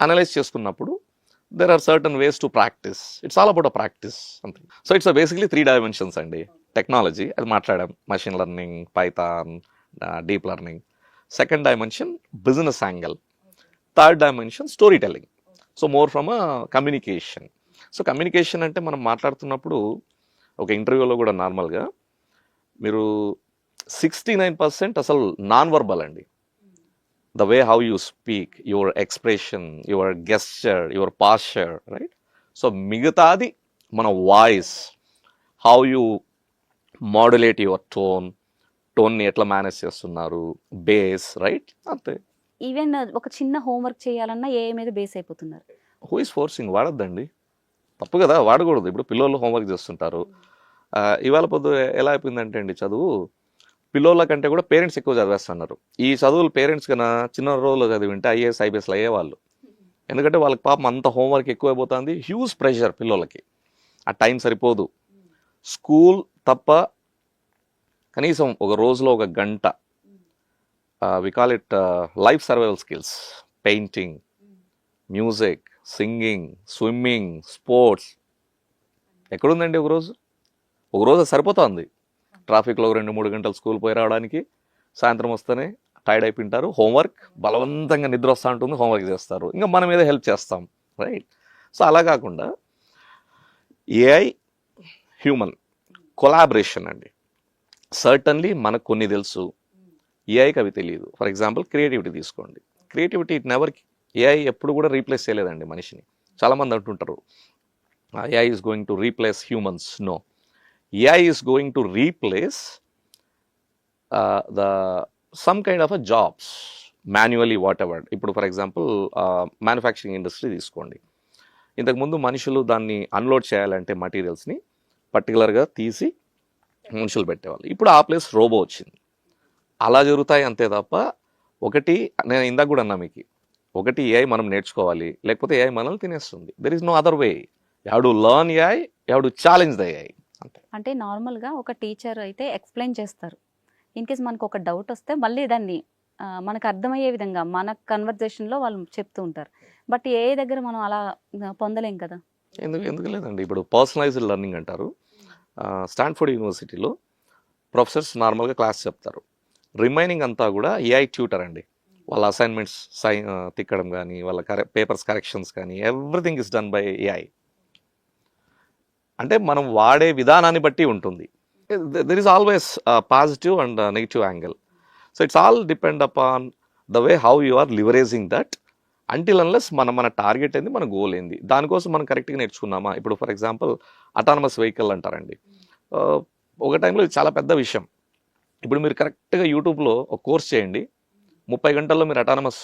అనలైజ్ చేసుకున్నప్పుడు there are certain ways to practise. It's all about practice అంతే. సో ఇట్స్ బేసిక్లీ 3 dimensions అండి. టెక్నాలజీ, అది మాట్లాడాం, machine learning, Python, deep learning. Second dimension business angle. Third dimension story telling. So more from communication. So communication అంటే మనం మాట్లాడుతున్నప్పుడు ఒక ఇంటర్వ్యూలో కూడా నార్మల్గా మీరు 69% అసలు నాన్ వర్బల్ అండి. The way how you speak, your expression, your gesture, your posture, right? So మిగతాది మన voice, how you modulate your టోన్ని ఎట్లా మేనేజ్ చేస్తున్నారు, బేస్, రైట్? అంతే. ఈవెన్ ఒక చిన్న హోంవర్క్ చేయాలన్నా ఏ మీద బేస్ అయిపోతున్నారు. Who is forcing? వాడద్దండి, తప్పు కదా, వాడకూడదు. ఇప్పుడు పిల్లలు హోంవర్క్ చేస్తుంటారు. ఇవాళ పొద్దు ఎలా అయిపోయిందంటే అండి, చదువు పిల్లల కంటే కూడా పేరెంట్స్ ఎక్కువ చదివేస్తున్నారు. ఈ చదువులు పేరెంట్స్ కన్నా చిన్న రోజుల్లో చదివింటే ఐఏఎస్ ఐపీఎస్లు అయ్యేవాళ్ళు. ఎందుకంటే వాళ్ళకి పాపం అంత హోంవర్క్ ఎక్కువైపోతుంది, హ్యూజ్ ప్రెషర్ పిల్లలకి, ఆ టైం సరిపోదు. స్కూల్ తప్ప కనీసం ఒక రోజులో 1 గంట, we call it life survival skills, painting, music, singing, swimming, sports. ఎక్కడుందండి ఒక రోజు సరిపోతుంది. ట్రాఫిక్లో 2-3 గంటలు స్కూల్ పోయి రావడానికి, సాయంత్రం వస్తేనే టైర్డ్ అయిపోయింటారు, హోంవర్క్ బలవంతంగా నిద్ర వస్తూ ఉంటుంది, హోంవర్క్ చేస్తారు, ఇంకా మన మీద హెల్ప్ చేస్తాం, రైట్? సో అలా కాకుండా ఏఐ హ్యూమన్ కొలాబరేషన్ అండి. సర్టన్లీ మనకు కొన్ని తెలుసు, ఏఐకి అవి తెలియదు. ఫర్ ఎగ్జాంపుల్ క్రియేటివిటీ తీసుకోండి. క్రియేటివిటీ ఏఐ ఎప్పుడు కూడా రీప్లేస్ చేయలేదండి మనిషిని. చాలామంది అంటుంటారు AI is going to replace humans. No, AI is going to replace some kind of a jobs, manually whatever. ఇప్పుడు ఫర్ ఎగ్జాంపుల్ మ్యానుఫ్యాక్చరింగ్ ఇండస్ట్రీ తీసుకోండి. ఇంతకుముందు మనుషులు దాన్ని అన్లోడ్ చేయాలంటే మటీరియల్స్ని పర్టికులర్గా తీసి మనుషులు పెట్టేవాళ్ళు. ఇప్పుడు ఆ ప్లేస్ రోబో వచ్చింది. అలా జరుగుతాయి అంతే తప్ప, ఒకటి నేను ఇందాక కూడా అన్నా మీకు, ఒకటి ఏఐ మనం నేర్చుకోవాలి, లేకపోతే ఏఐ మనల్ని తినేస్తుంది. There is no other way. You have to learn AI, you have to challenge the AI. అంటే నార్మల్గా ఒక టీచర్ అయితే ఎక్స్ప్లెయిన్ చేస్తారు. ఇన్ కేస్ మనకు ఒక డౌట్ వస్తే మళ్ళీ దాన్ని మనకు అర్థమయ్యే విధంగా మన కన్వర్జేషన్లో వాళ్ళు చెప్తూ ఉంటారు. బట్ ఏ దగ్గర మనం అలా పొందలేం కదా. ఎందుకు లేదండి. ఇప్పుడు పర్సనలైజ్డ్ లెర్నింగ్ అంటారు. స్టాన్ఫోర్డ్ యూనివర్సిటీలో ప్రొఫెసర్స్ నార్మల్గా క్లాస్ చెప్తారు, రిమైనింగ్ అంతా కూడా ఏఐ ట్యూటర్ అండి. వాళ్ళ అసైన్మెంట్స్ తిక్కడం కానీ, వాళ్ళ పేపర్స్ కరెక్షన్స్ కానీ, everything is done by AI. అంటే మనం వాడే విధానాన్ని బట్టి ఉంటుంది. There is always positive and negative angle. So it's all depend upon the way how you are leveraging that, until unless మన టార్గెట్ ఏంది, మన గోల్ ఏంది, దానికోసం మనం కరెక్ట్గా నేర్చుకున్నామా. ఇప్పుడు ఫర్ ఎగ్జాంపుల్ అటానమస్ వెహికల్ అంటారండి. ఒక టైంలో ఇది చాలా పెద్ద విషయం. ఇప్పుడు మీరు కరెక్ట్గా యూట్యూబ్లో ఒక కోర్స్ చేయండి, 30 గంటల్లో మీరు అటానమస్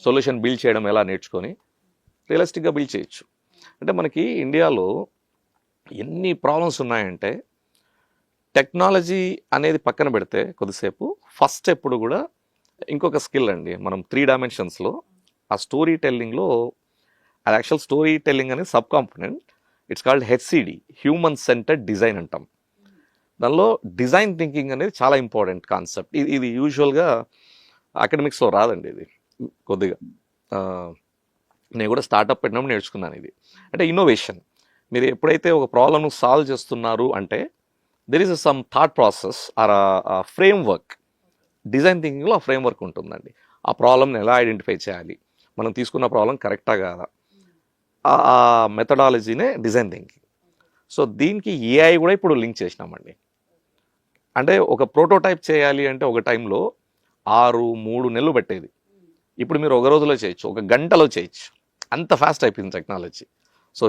సొల్యూషన్ బిల్డ్ చేయడం ఎలా నేర్చుకొని రియలిస్టిక్గా బిల్డ్ చేయొచ్చు. అంటే మనకి ఇండియాలో ఎన్ని ప్రాబ్లమ్స్ ఉన్నాయంటే, టెక్నాలజీ అనేది పక్కన పెడితే కొద్దిసేపు, ఫస్ట్ ఎప్పుడు కూడా ఇంకొక స్కిల్ అండి. మనం 3 dimensionsలో ఆ స్టోరీ టెల్లింగ్లో, అది యాక్చువల్ స్టోరీ టెల్లింగ్ అనేది sub component. It's called HCD, human centred design అంటాం. దానిలో డిజైన్ థింకింగ్ అనేది చాలా ఇంపార్టెంట్ కాన్సెప్ట్. ఇది యూజువల్గా అకాడమిక్స్లో రాదండి. ఇది కొద్దిగా నేను కూడా స్టార్టప్ పెట్టినప్పుడు నేర్చుకున్నాను. ఇది అంటే ఇన్నోవేషన్. మీరు ఎప్పుడైతే ఒక ప్రాబ్లమ్ను సాల్వ్ చేస్తున్నారు అంటే there is some thought process or framework. Design థింకింగ్లో ఆ ఫ్రేమ్ వర్క్ ఉంటుందండి. ఆ ప్రాబ్లమ్ని ఎలా ఐడెంటిఫై చేయాలి, మనం తీసుకున్న ప్రాబ్లం కరెక్టా కాదా, ఆ మెథడాలజీనే డిజైన్ థింకింగ్. సో దీనికి ఏఐ కూడా ఇప్పుడు లింక్ చేసినామండి. అంటే ఒక ప్రోటోటైప్ చేయాలి అంటే ఒక టైంలో 6-3 నెలలు పట్టేది. ఇప్పుడు మీరు ఒక రోజులో చేయొచ్చు, 1 గంటలో చేయొచ్చు. అంత ఫాస్ట్ అయిపోయింది technology. So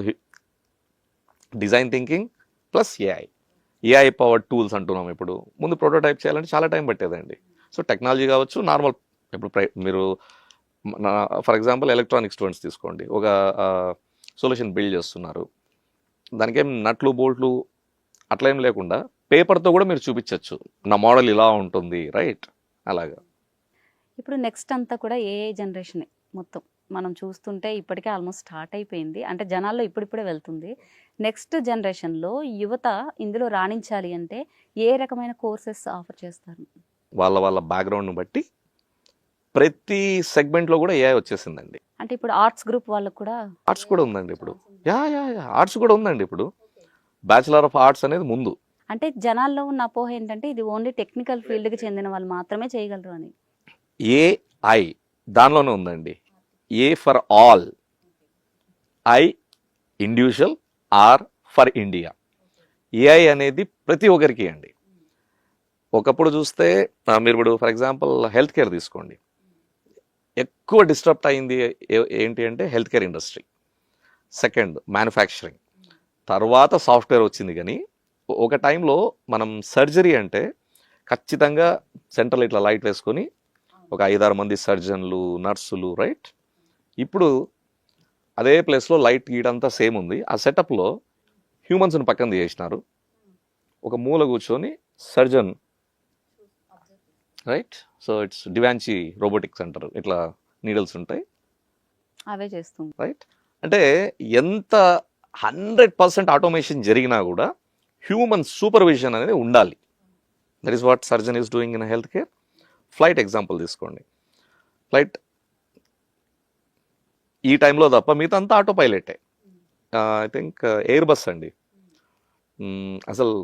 design thinking plus AI powered tools అంటున్నాం. ఇప్పుడు ముందు ప్రోటోటైప్ చేయాలంటే చాలా టైం పట్టేదండి. సో టెక్నాలజీ కావచ్చు, నార్మల్ ఇప్పుడు మీరు ఫర్ ఎగ్జాంపుల్ ఎలక్ట్రానిక్ స్టూడెంట్స్ తీసుకోండి, ఒక సొల్యూషన్ బిల్డ్ చేస్తున్నారు, దానికేం నట్లు బోల్ట్లు అట్లా ఏం లేకుండా పేపర్తో కూడా మీరు చూపించవచ్చు, నా మోడల్ ఇలా ఉంటుంది, రైట్? అలాగా. ఇప్పుడు నెక్స్ట్ అంతా కూడా ఏఐ జనరేషన్ మొత్తం మనం చూస్తుంటే ఇప్పటికే ఆల్మోస్ట్ స్టార్ట్ అయిపోయింది, అంటే జనాల్లో ఇప్పుడిప్పుడే వెళ్తుంది. నెక్స్ట్ జనరేషన్లో యువత ఇందులో రాణించాలి అంటే ఏ రకమైన కోర్సెస్ ఆఫర్ చేస్తారు? వాళ్ళ బ్యాక్గ్రౌండ్ని బట్టి ప్రతి సెగ్మెంట్లో కూడా ఏఐ వచ్చేసిందండి. అంటే ఇప్పుడు ఆర్ట్స్ గ్రూప్ వాళ్ళకు కూడా ఆర్ట్స్ కూడా ఉందండి ఇప్పుడు. యా ఆర్ట్స్ కూడా ఉందండి ఇప్పుడు. బ్యాచిలర్ ఆఫ్ ఆర్ట్స్ అనేది ముందు. అంటే జనాల్లో ఉన్న అపోహ ఏంటంటే ఇది ఓన్లీ టెక్నికల్ ఫీల్డ్కి చెందిన వాళ్ళు మాత్రమే చేయగలరు అని. ఏఐ దానిలోనే ఉందండి. A for all, I individual, or for India. AI అనేది ప్రతి ఒక్కరికి అండి. ఒకప్పుడు చూస్తే మీరు ఇప్పుడు ఫర్ ఎగ్జాంపుల్ హెల్త్ కేర్ తీసుకోండి, ఎక్కువ డిస్టర్బ్ అయింది ఏంటి అంటే health care industry, second manufacturing, తర్వాత సాఫ్ట్వేర్ వచ్చింది. కానీ ఒక టైంలో మనం సర్జరీ అంటే ఖచ్చితంగా సెంట్రల్ ఇట్లా లైట్ వేసుకొని ఒక 5-6 మంది సర్జన్లు, నర్సులు, రైట్? ఇప్పుడు అదే ప్లేస్లో లైట్ గీడంతా సేమ్ ఉంది, ఆ సెటప్లో హ్యూమన్స్ని పక్కన తీసేసినారు, ఒక మూల కూర్చొని surgeon, right? So it's da Vinci robotics అంటారు, ఇట్లా నీడల్స్ ఉంటాయి, అవే చేస్తుంది, రైట్? అంటే ఎంత 100% ఆటోమేషన్ జరిగినా కూడా హ్యూమన్ సూపర్విజన్ అనేది ఉండాలి. That is what surgeon is doing in health care. Flight example తీసుకోండి, ఫ్లైట్ ఈ టైంలో తప్ప మిగతా అంతా ఆటో పైలటే. ఐ థింక్ ఎయిర్ బస్ అండి, అసలు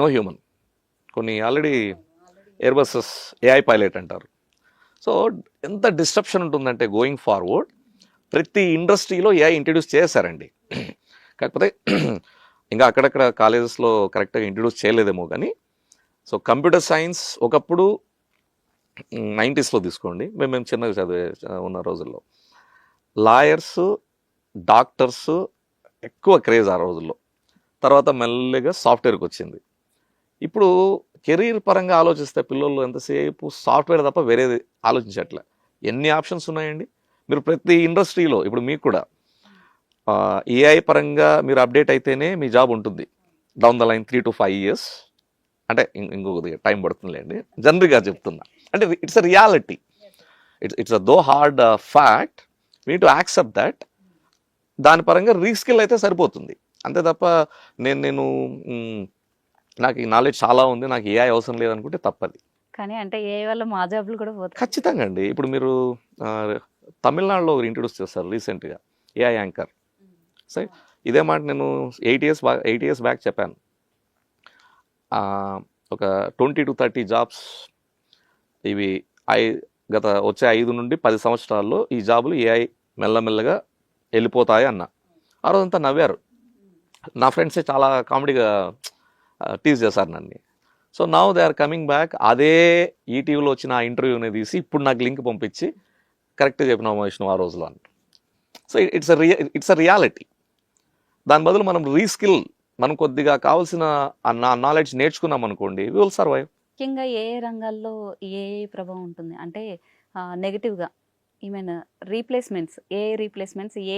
నో హ్యూమన్. కొన్ని already Airbuses AI pilot అంటారు. సో ఎంత డిస్ట్రప్షన్ ఉంటుందంటే గోయింగ్ ఫార్వర్డ్ ప్రతి ఇండస్ట్రీలో ఏఐ ఇంట్రడ్యూస్ చేశారండి. కాకపోతే ఇంకా అక్కడక్కడ కాలేజెస్లో కరెక్ట్గా ఇంట్రడ్యూస్ చేయలేదేమో కానీ. సో కంప్యూటర్ సైన్స్ ఒకప్పుడు 90sలో తీసుకోండి, మేము చిన్నగా చదివే ఉన్న రోజుల్లో లాయర్స్, డాక్టర్స్ ఎక్కువ క్రేజ్ ఆ రోజుల్లో. తర్వాత మెల్లగా సాఫ్ట్వేర్కి వచ్చింది. ఇప్పుడు కెరీర్ పరంగా ఆలోచిస్తే పిల్లలు ఎంతసేపు సాఫ్ట్వేర్ తప్ప వేరేది ఆలోచించట్లే. ఎన్ని ఆప్షన్స్ ఉన్నాయండి. మీరు ప్రతి ఇండస్ట్రీలో ఇప్పుడు మీకు కూడా ఏఐ పరంగా మీరు అప్డేట్ అయితేనే మీ జాబ్ ఉంటుంది down the line 3 to 5 years. అంటే ఇంకొక టైం పడుతుందిలేండి, జనరల్గా చెప్తున్నా. అంటే it's a reality, it's a though hard fact, we to accept that. దాని పరంగా రీస్కిల్ అయితే సరిపోతుంది, అంతే తప్ప నేను నాకు ఈ నాలెడ్జ్ చాలా ఉంది, నాకు ఏఐ అవసరం లేదనుకుంటే తప్పది. కానీ అంటే ఏఐ వల్ల మా జాబ్లు కూడా పోతాయి. ఖచ్చితంగా అండి. ఇప్పుడు మీరు తమిళనాడులో ఇంట్రడ్యూస్ చేస్తారు రీసెంట్గా ఏఐ యాంకర్. సరే, ఇదే మాట నేను 8 years బ్యాక్ చెప్పాను. ఒక 20 to 30 జాబ్స్ ఇవి గత వచ్చే 5 నుండి 10 సంవత్సరాల్లో ఈ జాబులు ఏఐ మెల్లమెల్లగా వెళ్ళిపోతాయి అన్న. ఆ రోజంతా నవ్వారు నా ఫ్రెండ్సే, చాలా కామెడీగా టీజ్ చేశారు నన్ను. So now they are coming back. అదే ఈటీవీలో వచ్చిన ఆ ఇంటర్వ్యూని తీసి ఇప్పుడు నాకు లింక్ పంపించి కరెక్ట్గా చెప్పిన విష్ణు ఆ రోజులో అని. So it's a reality. దాని బదులు మనం రీస్కిల్, మనం కొద్దిగా కావాల్సిన నాలెడ్జ్ నేర్చుకున్నాం అనుకోండి, వి విల్ సర్వైవ్. ముఖ్యంగా ఏ రంగాల్లో ఏ ప్రభావం ఉంటుంది అంటే నెగిటివ్గా ఈమెన్ రీప్లేస్మెంట్స్,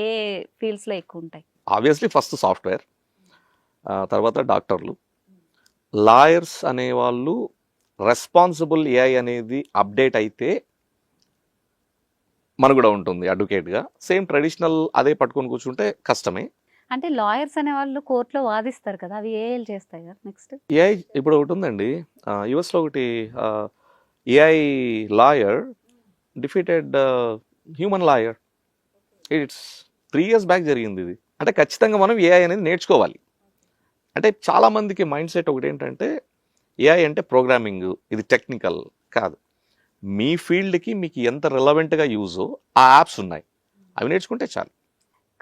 ఏ ఫీల్డ్స్లో ఎక్కువ ఉంటాయి? ఆబ్వియస్లీ ఫస్ట్ సాఫ్ట్వేర్, తర్వాత డాక్టర్లు, లాయర్స్ అనేవాళ్ళు. రెస్పాన్సిబుల్ ఏఐ అనేది అప్డేట్ అయితే మనకు కూడా ఉంటుంది అడ్వకేట్గా. సేమ్ ట్రెడిషనల్ అదే పట్టుకొని కూర్చుంటే కష్టమే. అంటే లాయర్స్ అనే వాళ్ళు కోర్టులో వాదిస్తారు కదా, అవి ఏఐలు చేస్తాయి కదా నెక్స్ట్? ఏఐ ఇప్పుడు ఒకటి ఉందండి, యుఎస్లో ఒకటి AI lawyer defeated human lawyer. It's 3 years back జరిగింది ఇది. అంటే ఖచ్చితంగా మనం ఏఐ అనేది నేర్చుకోవాలి. అంటే చాలామందికి మైండ్ సెట్ ఒకటి ఏంటంటే ఏఐ అంటే ప్రోగ్రామింగ్, ఇది టెక్నికల్ కాదు. మీ ఫీల్డ్కి మీకు ఎంత రిలవెంట్గా యూజో ఆ యాప్స్ ఉన్నాయి, అవి నేర్చుకుంటే చాలు.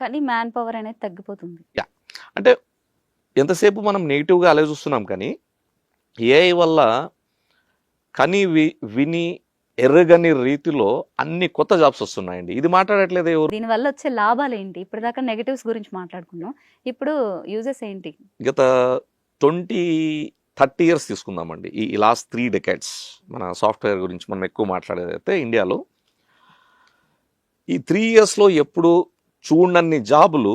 కానీ మ్యాన్ పవర్ అనేది తగ్గిపోతుంది. అంటే ఎంతసేపు మనం నెగిటివ్గా అలా చూస్తున్నాం, కానీ ఏఐ వల్ల కని విని ఎర్రగని రీతిలో అన్ని కొత్త జాబ్స్ వస్తున్నాయండి. ఇది మాట్లాడట్లేదు ఎవరు. దీనివల్ల వచ్చే లాభాలు ఏంటి? ఇప్పటిదాకా నెగటివ్స్ గురించి మాట్లాడుకున్నాం, ఇప్పుడు యూజెస్ ఏంటి? గత 20-30 years తీసుకుందామండి, ఈ లాస్ట్ 3 decades మన సాఫ్ట్వేర్ గురించి మనం ఎక్కువ మాట్లాడేదైతే ఇండియాలో ఈ 3 ఇయర్స్లో ఎప్పుడు చూడనన్ని జాబులు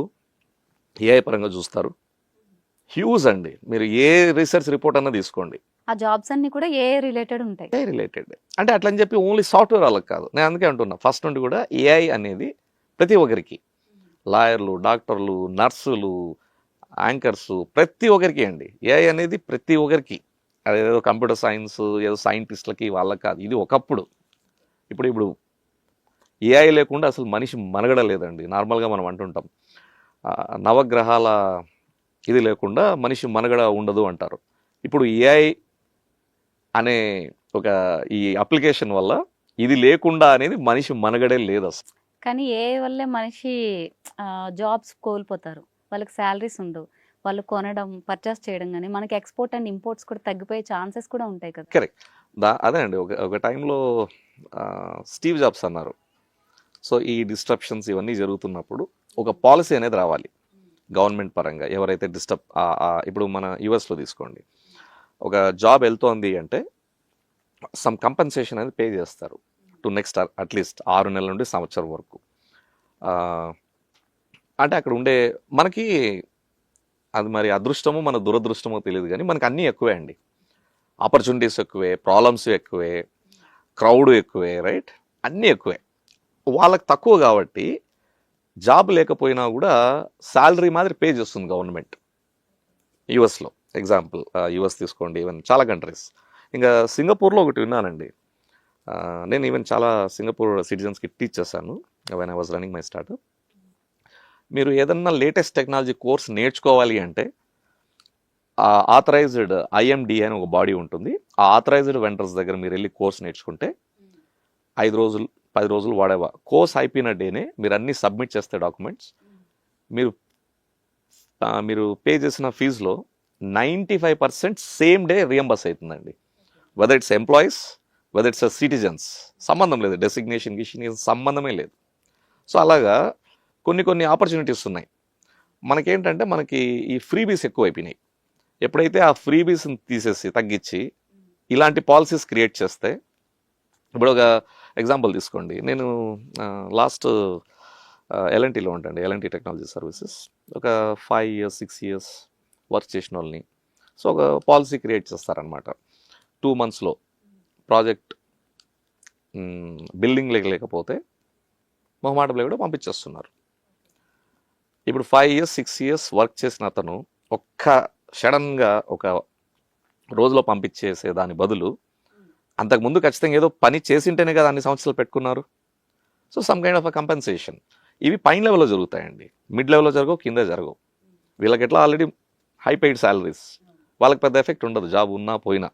ఏఐ పరంగా చూస్తారు. హ్యూజ్ అండి. మీరు ఏ రీసెర్చ్ రిపోర్ట్ అన్నా తీసుకోండి, ఆ జాబ్స్ అన్ని కూడా ఏ రిలేటెడ్ ఉంటాయి. AI related. అంటే అట్లని చెప్పి ఓన్లీ సాఫ్ట్వేర్ వాళ్ళకి కాదు, నేను అందుకే అంటున్నా ఫస్ట్ నుండి కూడా ఏఐ అనేది ప్రతి ఒక్కరికి, లాయర్లు, డాక్టర్లు, నర్సులు, యాంకర్స్, ప్రతి ఒక్కరికి అండి. ఏఐ అనేది ప్రతి ఒక్కరికి. అదేదో కంప్యూటర్ సైన్స్ ఏదో సైంటిస్టులకి వాళ్ళకి కాదు. ఇది ఒకప్పుడు. ఇప్పుడు ఏఐ లేకుండా అసలు మనిషి మనగడ లేదండి. నార్మల్గా మనం అంటుంటాం నవగ్రహాల ఇది లేకుండా మనిషి మనగడ ఉండదు అంటారు. ఇప్పుడు ఏఐ అనే ఒక ఈ అప్లికేషన్ వల్ల ఇది లేకుండా అనేది మనిషి మనగడే లేదు అసలు. కానీ ఏ వల్లే మనిషి జాబ్స్ కోల్పోతారు, వాళ్ళకి శాలరీస్ ఉండవు, వాళ్ళు కొనడం పర్చేస్ చేయడం కానీ మనకి ఎక్స్పోర్ట్ అండ్ ఇంపోర్ట్స్ కూడా తగ్గిపోయే ఛాన్సెస్ కూడా ఉంటాయి కదా. కరెక్ట్. అదే అండి, ఒక టైంలో స్టీవ్ జాబ్స్ అన్నారు, సో ఈ డిస్ట్రప్షన్స్ ఇవన్నీ జరుగుతున్నప్పుడు ఒక పాలసీ అనేది రావాలి గవర్నమెంట్ పరంగా. ఎవరైతే ఇప్పుడు మన యుఎస్లో తీసుకోండి, ఒక జాబ్ వెళ్తోంది అంటే సమ్ కంపెన్సేషన్ అనేది పే చేస్తారు టు నెక్స్ట్ అట్లీస్ట్ 6 నెలల నుండి సంవత్సరం వరకు. అంటే అక్కడ ఉండే మనకి అది మరి అదృష్టమో మన దురదృష్టమో తెలియదు కానీ మనకి అన్నీ ఎక్కువే అండి. ఆపర్చునిటీస్ ఎక్కువే, ప్రాబ్లమ్స్ ఎక్కువే, క్రౌడ్ ఎక్కువే, రైట్, అన్నీ ఎక్కువే. వాళ్ళకి తక్కువ కాబట్టి జాబ్ లేకపోయినా కూడా శాలరీ మాదిరి పే చేస్తుంది గవర్నమెంట్ యుఎస్లో. ఎగ్జాంపుల్ యుఎస్ తీసుకోండి, ఈవెన్ చాలా కంట్రీస్. ఇంకా సింగపూర్లో ఒకటి విన్నానండి. నేను ఈవెన్ చాలా సింగపూర్ సిటిజన్స్కి టీచ్ చేశాను when I was running my startup. మీరు ఏదన్నా లేటెస్ట్ టెక్నాలజీ కోర్స్ నేర్చుకోవాలి అంటే ఆథరైజ్డ్ ఐఎండి అని ఒక బాడీ ఉంటుంది. ఆ ఆథరైజ్డ్ వెండర్స్ దగ్గర మీరు వెళ్ళి కోర్స్ నేర్చుకుంటే 5 రోజులు 10 రోజులు వాడేవా కోర్స్ అయిపోయిన డేనే మీరు అన్నీ సబ్మిట్ చేస్తే డాక్యుమెంట్స్, మీరు పే చేసిన ఫీజులో 95% సేమ్ డే రియంబర్స్ అవుతుందండి. Whether its employees, whether it's citizens, సంబంధం లేదు, డెసిగ్నేషన్ సంబంధమే లేదు. సో అలాగా కొన్ని ఆపర్చునిటీస్ ఉన్నాయి. మనకేంటంటే మనకి ఈ ఫ్రీబీస్ ఎక్కువ అయిపోయినాయి. ఎప్పుడైతే ఆ ఫ్రీబీస్ని తీసేసి తగ్గించి ఇలాంటి పాలసీస్ క్రియేట్ చేస్తే, ఇప్పుడు ఒక ఎగ్జాంపుల్ తీసుకోండి, నేను లాస్ట్ ఎల్ఎన్టీలో ఉంటాండి, ఎల్ఎన్టీ టెక్నాలజీ సర్వీసెస్. ఒక 5 years 6 years వర్క్ చేసిన వాళ్ళని, సో ఒక పాలసీ క్రియేట్ చేస్తారనమాట. 2 monthsలో ప్రాజెక్ట్ బిల్డింగ్ లేకపోతే మొహమాటం లేకుండా పంపించేస్తున్నారు. ఇప్పుడు 5 years 6 years వర్క్ చేసిన అతను సడన్గా ఒక రోజులో పంపించేసే దాని బదులు అంతకుముందు ఖచ్చితంగా ఏదో పని చేసింటేనే కదా అన్ని సంవత్సరాలు పెట్టుకున్నారు. So some kind of a compensation. ఇవి పైన లెవెల్లో జరుగుతాయండి, మిడ్ లెవెల్లో జరగవు, కింద జరగవు. వీళ్ళకి ఎట్లా ఆల్రెడీ హై పెయిడ్ శాలరీస్, వాళ్ళకి పెద్ద ఎఫెక్ట్ ఉండదు జాబ్ ఉన్నా పోయినా,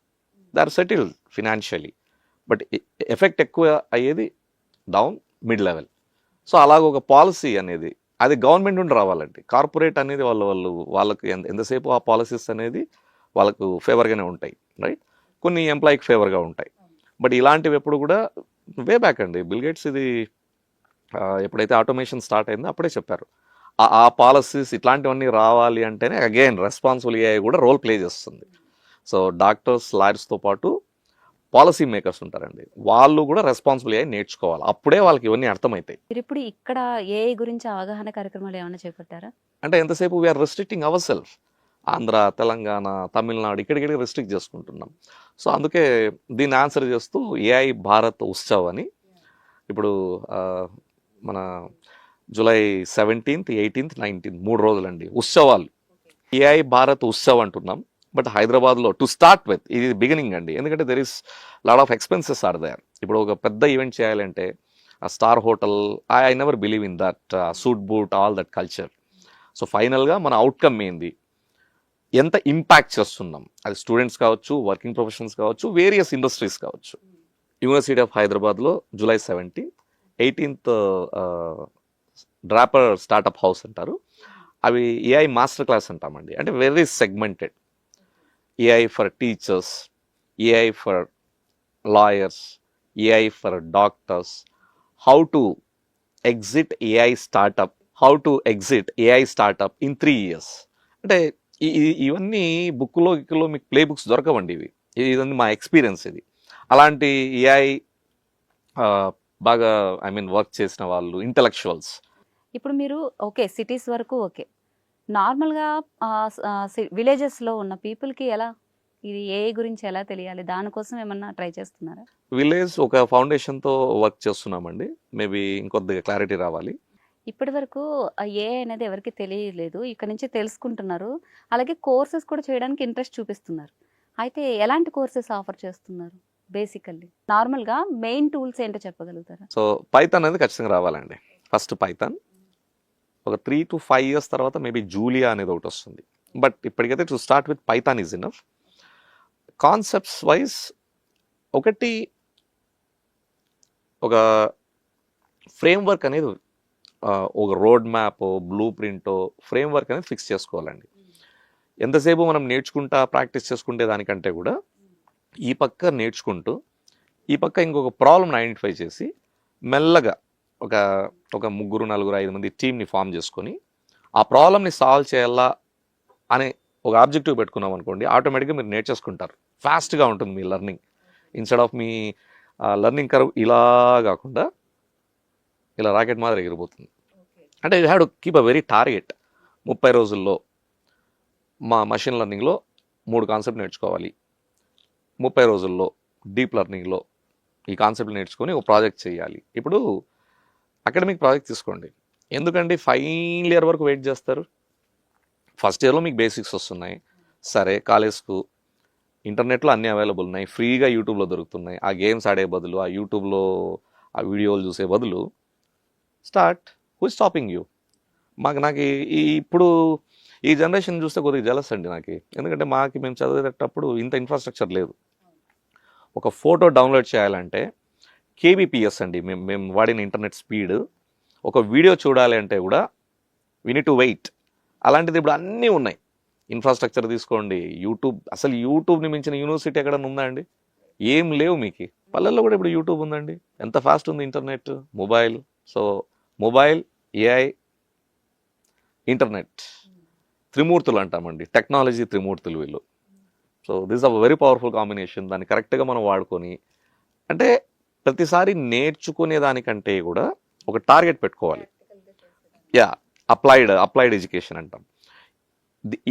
they are settled financially. But effect ఎక్కువ అయ్యేది డౌన్ మిడ్ లెవెల్. సో అలాగ ఒక పాలసీ అనేది అది గవర్నమెంట్ నుండి రావాలండి. కార్పొరేట్ అనేది వాళ్ళకి ఎంతసేపు ఆ పాలసీస్ అనేది వాళ్ళకు ఫేవర్గానే ఉంటాయి, రైట్, కొన్ని ఎంప్లాయీకి ఫేవర్గా ఉంటాయి. బట్ ఇలాంటివి ఎప్పుడు కూడా వే బ్యాక్ అండి, బిల్ గేట్స్ ఇది ఎప్పుడైతే ఆటోమేషన్ స్టార్ట్ అయిందో అప్పుడే చెప్పారు ఆ పాలసీస్ ఇట్లాంటివన్నీ రావాలి అంటేనే అగైన్ రెస్పాన్సిబుల్ ఏఐ కూడా రోల్ ప్లే చేస్తుంది. సో డాక్టర్స్, లాయర్స్తో పాటు పాలసీ మేకర్స్ ఉంటారండి, వాళ్ళు కూడా రెస్పాన్సిబుల్ ఏఐ నేర్చుకోవాలి. అప్పుడే వాళ్ళకి ఇవన్నీ అర్థమవుతాయి. మీరు ఇప్పుడు ఇక్కడ ఏఐ గురించి అవగాహన కార్యక్రమాలు ఏమైనా చేపట్టారా? అంటే ఎంతసేపు we are restricting our self. Andhra, Telangana, Tamil Nadu ఇక్కడికి రెస్ట్రిక్ట్ చేసుకుంటున్నాం. సో అందుకే దీన్ని ఆన్సర్ చేస్తూ ఏఐ భారత్ ఉత్సవ్ అని ఇప్పుడు మన జూలై 17th 18th 19th 3 రోజులండి ఉత్సవాలు. ఏఐ భారత్ ఉత్సవ్ అంటున్నాం. బట్ హైదరాబాద్లో టు స్టార్ట్ విత్ ఇది బిగినింగ్ అండి, ఎందుకంటే there is lot of expenses are there. ఇప్పుడు ఒక పెద్ద ఈవెంట్ చేయాలంటే ఆ star hotel, I never believe in that suit boot all that culture. So ఫైనల్గా మన అవుట్కమ్ ఏంది, ఎంత ఇంపాక్ట్ చేస్తున్నాం, అది స్టూడెంట్స్ కావచ్చు, వర్కింగ్ ప్రొఫెషనల్స్ కావచ్చు, వేరియస్ ఇండస్ట్రీస్ కావచ్చు. యూనివర్సిటీ ఆఫ్ హైదరాబాద్లో July 17th 18th dropper startup house అంటారు. అవి ఏఐ మాస్టర్ క్లాస్ అంటామండి. అంటే very segmented, AI for teachers, AI for lawyers, AI for doctors, how to exit AI startup, how to exit AI startup in 3 years. అంటే ఇవన్నీ బుక్లో మీకు play books దొరకవండి. ఇదంతా మా ఎక్స్పీరియన్స్. ఇది అలాంటి ఏఐ బాగా వర్క్ చేసిన వాళ్ళు, ఇంటలెక్చువల్స్. ఇప్పుడు మీరు ఓకే సిటీస్ వరకు ఓకే, నార్మల్గా విలేజెస్లో ఉన్న పీపుల్కి ఎలా ఇది ఏ గురించి ఎలా తెలియాలి, దానికోసం ఏమన్నా ట్రై చేస్తున్నారా? విలేజ్ ఒక ఫౌండేషన్తో వర్క్ చేస్తున్నామండి. మేబీ ఇంకొద్దిగా క్లారిటీ రావాలి. ఇప్పటి వరకు ఏ అనేది ఎవరికి తెలియలేదు, ఇక్కడ నుంచి తెలుసుకుంటున్నారు, అలాగే కోర్సెస్ కూడా చేయడానికి ఇంట్రెస్ట్ చూపిస్తున్నారు. అయితే ఎలాంటి కోర్సెస్ ఆఫర్ చేస్తున్నారు? బేసికల్లీ నార్మల్గా మెయిన్ టూల్స్ ఏంటో చెప్పగలుగుతారా? సో పైథాన్ అనేది ఖచ్చితంగా రావాలండి. ఫస్ట్ పైథాన్, ఒక 3 to 5 years తర్వాత మేబీ జూలియా అనేది ఒకటి వస్తుంది. బట్ ఇప్పటికైతే to start with Python is enough. Concepts wise ఒకటి, ఒక ఫ్రేమ్వర్క్ అనేది, ఒక రోడ్ మ్యాప్, బ్లూ ప్రింటో ఫ్రేమ్వర్క్ అనేది ఫిక్స్ చేసుకోవాలండి. ఎంతసేపు మనం నేర్చుకుంటా ప్రాక్టీస్ చేసుకుంటే దానికంటే కూడా ఈ పక్క నేర్చుకుంటూ ఈ పక్క ఇంకొక ప్రాబ్లమ్ని ఐడెంటిఫై చేసి మెల్లగా ఒక 3, 4, 5 మంది టీమ్ని ఫామ్ చేసుకొని ఆ ప్రాబ్లమ్ని సాల్వ్ చేయాలా అనే ఒక ఆబ్జెక్టివ్ పెట్టుకున్నాం అనుకోండి, ఆటోమేటిక్గా మీరు నేర్చేసుకుంటారు. ఫాస్ట్గా ఉంటుంది మీ లెర్నింగ్. ఇన్స్టెడ్ ఆఫ్ మీ లెర్నింగ్ కర్వ్ ఇలా కాకుండా ఇలా రాకెట్ మాదిరి ఎగిరిపోతుంది. అంటే you have to keep a very target. 30 రోజుల్లో మా మషిన్ లెర్నింగ్లో 3 కాన్సెప్ట్ నేర్చుకోవాలి, 30 రోజుల్లో డీప్ లెర్నింగ్లో ఈ కాన్సెప్ట్ నేర్చుకొని ఒక ప్రాజెక్ట్ చేయాలి. ఇప్పుడు అకాడమిక్ ప్రాజెక్ట్ తీసుకోండి, ఎందుకండి ఫైనల్ ఇయర్ వరకు వెయిట్ చేస్తారు? ఫస్ట్ ఇయర్లో మీకు బేసిక్స్ వస్తున్నాయి, సరే కాలేజ్కు ఇంటర్నెట్లో అన్నీ అవైలబుల్ ఉన్నాయి, ఫ్రీగా యూట్యూబ్లో దొరుకుతున్నాయి. ఆ గేమ్స్ ఆడే బదులు, ఆ యూట్యూబ్లో ఆ వీడియోలు చూసే బదులు start. Who is stopping you? నాకు ఇప్పుడు ఈ జనరేషన్ చూస్తే కొద్దిగా జలస్ అండి నాకు. ఎందుకంటే మేము చదివేటప్పుడు ఇంత ఇన్ఫ్రాస్ట్రక్చర్ లేదు. ఒక ఫోటో డౌన్లోడ్ చేయాలంటే కేబీపీఎస్ అండి మేము వాడిన ఇంటర్నెట్ స్పీడ్. ఒక వీడియో చూడాలి అంటే కూడా వీ నీడ్ టు వెయిట్. అలాంటిది ఇప్పుడు అన్నీ ఉన్నాయి. ఇన్ఫ్రాస్ట్రక్చర్ తీసుకోండి, యూట్యూబ్, అసలు యూట్యూబ్ని మించిన యూనివర్సిటీ ఎక్కడన్నా ఉందా అండి? ఏం లేవు. మీకు పల్లెల్లో కూడా ఇప్పుడు యూట్యూబ్ ఉందండి. ఎంత ఫాస్ట్ ఉంది internet, mobile. So mobile, AI, internet, త్రిమూర్తులు అంటామండి, టెక్నాలజీ త్రిమూర్తులు వీళ్ళు. So this a very powerful combination. దాన్ని కరెక్ట్గా మనం వాడుకొని, అంటే ప్రతిసారి నేర్చుకునే దానికంటే కూడా ఒక టార్గెట్ పెట్టుకోవాలి. యా, అప్లైడ్ ఎడ్యుకేషన్ అంటాం.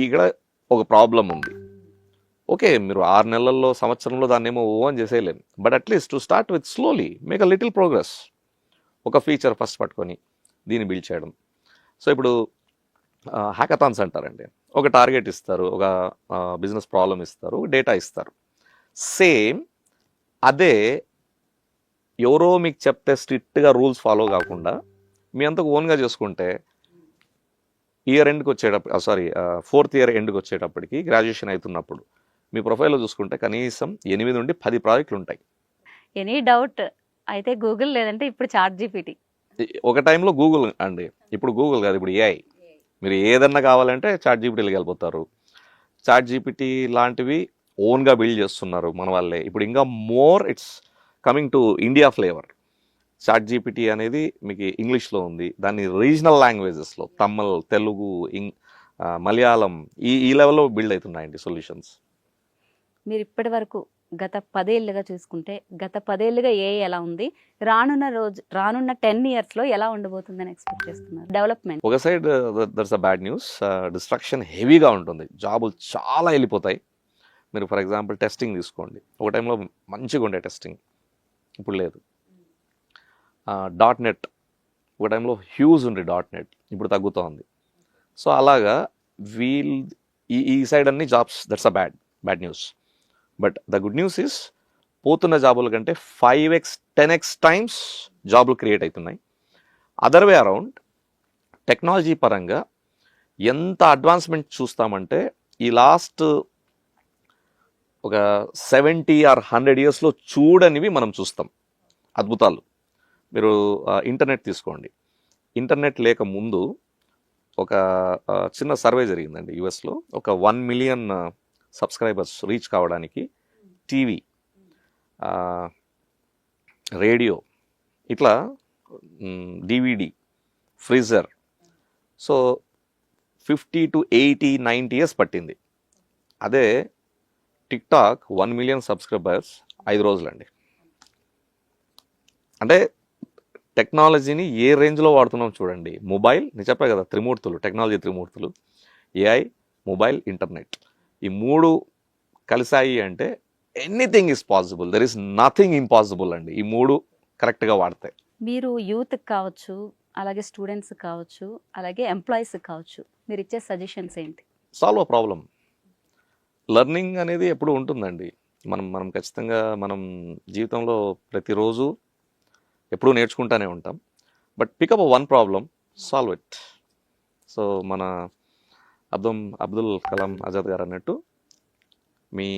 ఇక్కడ ఒక ప్రాబ్లం ఉంది, ఓకే మీరు 6 నెలల్లో సంవత్సరంలో దాన్ని ఏమో ఓన్ చేసేయలేము, but at least to start with slowly make a little progress. ఒక ఫీచర్ ఫస్ట్ పట్టుకొని దీన్ని బిల్డ్ చేయడం. సో ఇప్పుడు హ్యాకథాన్స్ అంటారండి. ఒక టార్గెట్ ఇస్తారు, ఒక బిజినెస్ ప్రాబ్లం ఇస్తారు, డేటా ఇస్తారు. సేమ్ అదే ఎవరో మీకు చెప్తే స్ట్రిక్ట్గా రూల్స్ ఫాలో కాకుండా మీ అంతకు ఓన్గా చేసుకుంటే ఇయర్ ఎండ్కి వచ్చేటప్పుడు, 4th ఇయర్ ఎండ్కి వచ్చేటప్పటికి, గ్రాడ్యుయేషన్ అవుతున్నప్పుడు మీ ప్రొఫైల్లో చూసుకుంటే కనీసం 8 నుండి 10 ప్రాజెక్టులు ఉంటాయి. ఎనీ డౌట్ అయితే గూగుల్, లేదంటే ఇప్పుడు చాట్ జీపీటీ. ఒక టైంలో గూగుల్ అండి, ఇప్పుడు గూగుల్ కాదు, ఇప్పుడు ఏఐ. మీరు ఏదన్నా కావాలంటే చాట్ జీపీటీకి వెళ్ళిపోతారు. చాట్ జీపీటీ లాంటివి ఓన్గా బిల్డ్ చేస్తున్నారు మన వాళ్ళే. ఇప్పుడు ఇంకా more it's coming to India flavour. Chat GPT అనేది మీకు ఇంగ్లీష్లో ఉంది, దాన్ని రీజనల్ లాంగ్వేజెస్లో తమిళ్, తెలుగు, మలయాళం ఈ లెవెల్లో బిల్డ్ అవుతున్నాయండి సొల్యూషన్స్. మీరు ఇప్పటి వరకు గత 10 ఏళ్ళుగా చూసుకుంటే, గత 10 ఏళ్ళుగా ఏ ఎలా ఉంది, రానున్న 10 yearsలో ఎలా ఉండబోతుందని ఎక్స్పెక్ట్ చేస్తున్నారు? డెవలప్మెంట్ ఒక side that's a bad news. Destruction హెవీగా ఉంటుంది, జాబులు చాలా వెళ్ళిపోతాయి. మీరు ఫర్ ఎగ్జాంపుల్ టెస్టింగ్ తీసుకోండి, ఒక టైంలో మంచిగా ఉండే టెస్టింగ్, ఇప్పుడు లేదు. .NET ఒక టైంలో హ్యూజ్ ఉండే .NET, ఇప్పుడు తగ్గుతూ ఉంది. సో అలాగా ఈ సైడ్ అన్ని jobs, that's a bad news. But the good news is, పోతున్న జాబుల కంటే 5x 10x టైమ్స్ జాబులు క్రియేట్ అవుతున్నాయి. అదర్ వే అరౌండ్ టెక్నాలజీ పరంగా ఎంత అడ్వాన్స్మెంట్ చూస్తామంటే, ఈ లాస్ట్ ఒక 70 or 100 yearsలో చూడనివి మనం చూస్తాం అద్భుతాలు. మీరు ఇంటర్నెట్ తీసుకోండి, ఇంటర్నెట్ లేక ముందు ఒక చిన్న సర్వే జరిగిందండి యుఎస్లో. ఒక 1 million సబ్స్క్రైబర్స్ రీచ్ కావడానికి టీవీ, రేడియో, ఇట్లా DVD, freezer, so 50 to 80, 90 years పట్టింది. అదే టిక్టాక్ 1 million సబ్స్క్రైబర్స్ 5 రోజులండి. అంటే టెక్నాలజీని ఏ రేంజ్లో వాడుతున్నాం చూడండి. మొబైల్, నేను చెప్పా కదా, త్రిమూర్తులు, టెక్నాలజీ త్రిమూర్తులు, ఏఐ, మొబైల్, ఇంటర్నెట్, ఈ మూడు కలిసాయి అంటే anything is possible. There is nothing impossible అండి, ఈ మూడు కరెక్ట్గా వాడితే. మీరు యూత్కి కావచ్చు, అలాగే స్టూడెంట్స్ కావచ్చు, అలాగే ఎంప్లాయీస్కి కావచ్చు, మీరు ఇచ్చే సజెషన్స్ ఏంటి? Solve a problem. లెర్నింగ్ అనేది ఎప్పుడు ఉంటుందండి. మనం ఖచ్చితంగా మనం జీవితంలో ప్రతిరోజు ఎప్పుడూ నేర్చుకుంటూనే ఉంటాం. But pick up one problem, solve it. So మన అబ్దుల్ కలాం ఆజాద్ గారు అన్నట్టు మీ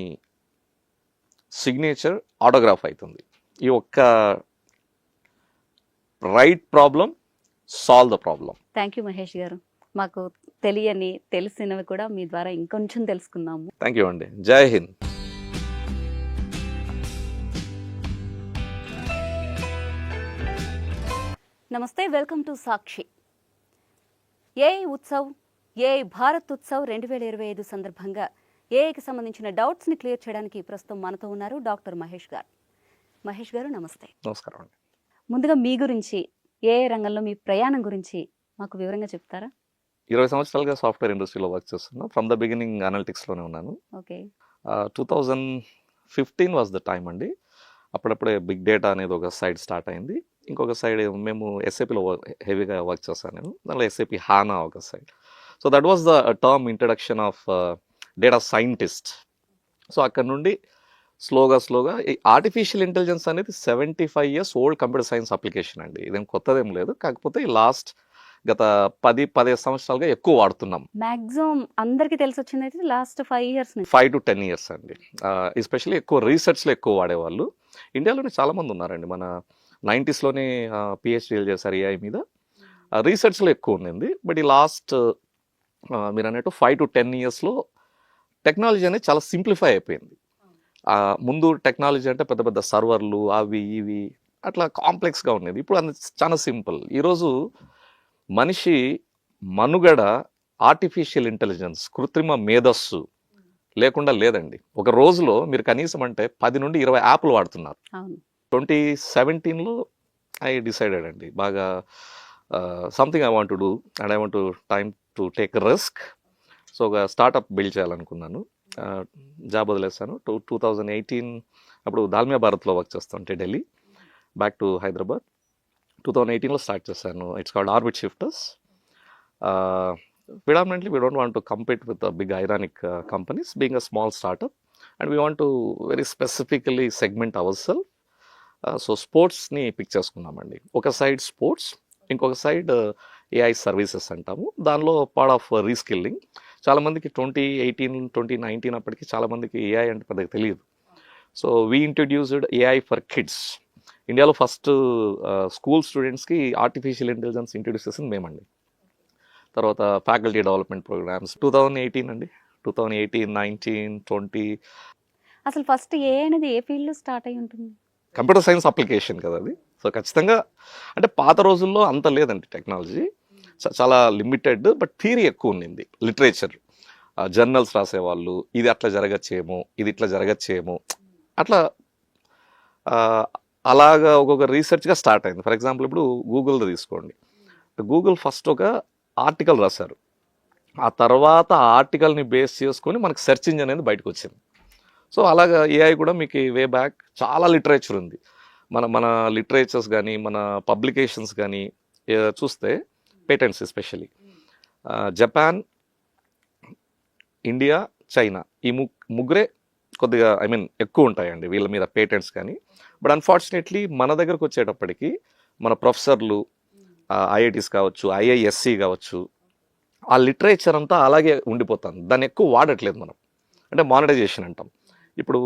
సిగ్నేచర్ ఆటోగ్రాఫ్ అవుతుంది. ఈ ఒక్క right problem, solve the problem. Thank you Mahesh గారు. మాకు తెలిసినవి కూడా మీ ద్వారా ఇంకొంచెం తెలుసుకుందాము. థ్యాంక్ యూ అండి. జై హింద్. నమస్తే, welcome to Sakshi. AI Utsav, AI Bharat Utsav 2025 సందర్భంగా ఏఐకి సంబంధించిన డౌట్స్ని క్లియర్ చేయడానికి ప్రస్తుతం మనతో ఉన్నారు డాక్టర్ మహేష్ గారు. మహేష్ గారు నమస్తే. నమస్కారం అండి. ముందుగా మీ గురించి, ఏఐ రంగంలో మీ ప్రయాణం గురించి మాకు వివరంగా చెప్తారా? 20 సంవత్సరాలుగా సాఫ్ట్వేర్ ఇండస్ట్రీలో వర్క్ చేస్తున్నా. ఫ్రమ్ ద బిగినింగ్ అనలిటిక్స్లోనే ఉన్నాను. ఓకే. 2015 వాజ్ ద టైం అండి. అప్పుడప్పుడే బిగ్ డేటా అనేది ఒక సైడ్ స్టార్ట్ అయింది. ఇంకొక సైడ్ మేము ఎస్ఏపిలో హెవీగా వర్క్ చేశాను నేను. దానిలో ఎస్ఏపి హానా ఒక side. So that was the term introduction of data scientist. So అక్కడ నుండి స్లోగా ఈ ఆర్టిఫిషియల్ ఇంటెలిజెన్స్ అనేది 75 years old computer science application అండి. ఇదేం కొత్తదేం లేదు. కాకపోతే గత 10-15 సంవత్సరాలుగా ఎక్కువ వాడుతున్నాం. మాక్సిమం అందరికీ తెలిసి వచ్చింది అయితే లాస్ట్ 5 years 5 to 10 years అండి. ఎస్పెషల్లీ ఎక్కువ రీసెర్చ్లో ఎక్కువ వాడేవాళ్ళు ఇండియాలోనే చాలామంది ఉన్నారండి. మన 90sలోనే పిహెచ్డీలు చేశారు ఏఐ మీద. రీసెర్చ్లో ఎక్కువ ఉండింది. బట్ ఈ లాస్ట్ మీరు అన్నట్టు 5 to 10 yearsలో టెక్నాలజీ అనేది చాలా సింప్లిఫై అయిపోయింది. ముందు టెక్నాలజీ అంటే పెద్ద పెద్ద సర్వర్లు అవి ఇవి అట్లా కాంప్లెక్స్గా ఉండేది. ఇప్పుడు అది చాలా సింపుల్. ఈరోజు మనిషి మనుగడ ఆర్టిఫిషియల్ ఇంటెలిజెన్స్, కృత్రిమ మేధస్సు లేకుండా లేదండి. ఒక రోజులో మీరు కనీసం అంటే 10 నుండి 20 యాప్లు వాడుతున్నారు. 2017లో ఐ డిసైడెడ్ అండి, బాగా something I want to do and I want time to take risk. So ఒక స్టార్టప్ బిల్డ్ చేయాలనుకున్నాను. జాబ్ వదిలేసాను. 2018 అప్పుడు దాల్మియా భారత్లో వర్క్ చేస్తుంటే ఢిల్లీ, బ్యాక్ టు హైదరాబాద్. 2018లో స్టార్ట్ చేశాను. It's called Orbit Shifters. predominantly we don't want to compete with the big ironic companies, being a small startup, and we want to very specifically segment ourselves. So స్పోర్ట్స్ని pick చేసుకున్నామండి. ఒక side sports, ఇంకొక side AI services అంటాము. దానిలో part of reskilling. చాలామందికి 2018-2019 అప్పటికి చాలామందికి AI అంటే పెద్దగా తెలియదు. So we introduced AI for kids. ఇండియాలో ఫస్ట్ స్కూల్ స్టూడెంట్స్కి ఆర్టిఫిషియల్ ఇంటెలిజెన్స్ ఇంట్రడ్యూస్ చేసింది మేమండి. తర్వాత ఫ్యాకల్టీ డెవలప్మెంట్ ప్రోగ్రామ్స్ 2018 అండి. 2018, 19, 20. అసలు ఫస్ట్ ఏ అనేది ఏ ఫీల్డ్లో స్టార్ట్ అయి ఉంటుంది? కంప్యూటర్ సైన్స్ అప్లికేషన్ కదా అది. సో ఖచ్చితంగా అంటే పాత రోజుల్లో అంత లేదండి టెక్నాలజీ, చాలా లిమిటెడ్. బట్ థియరీ ఎక్కువ ఉండింది. లిటరేచర్, జర్నల్స్ రాసేవాళ్ళు, ఇది అట్లా జరగచ్చేమో, ఇది ఇట్లా జరగచ్చేమో, అట్లా అలాగా ఒక్కొక్క రీసెర్చ్గా స్టార్ట్ అయింది. ఫర్ ఎగ్జాంపుల్ ఇప్పుడు గూగుల్ తీసుకోండి. గూగుల్ ఫస్ట్ ఒక ఆర్టికల్ రాశారు. ఆ తర్వాత ఆ ఆర్టికల్ని బేస్ చేసుకొని మనకు సెర్చ్ ఇంజిన్ అనేది బయటకు వచ్చింది. సో అలాగా ఏఐ కూడా మీకు వే బ్యాక్ చాలా లిటరేచర్ ఉంది. మన లిటరేచర్స్ కానీ మన పబ్లికేషన్స్ కానీ చూస్తే, patents especially Japan, India, China, ఈ ముగ్గురే కొద్దిగా ఎక్కువ ఉంటాయండి వీళ్ళ మీద పేటెంట్స్ కానీ. బట్ అన్ఫార్చునేట్లీ మన దగ్గరకు వచ్చేటప్పటికి మన ప్రొఫెసర్లు, ఐఐటీస్ కావచ్చు, ఐఐఎస్సి కావచ్చు, ఆ లిటరేచర్ అంతా అలాగే ఉండిపోతుంది. దాన్ని ఎక్కువ వాడట్లేదు మనం. అంటే మానిటైజేషన్ అంటాం. ఇప్పుడు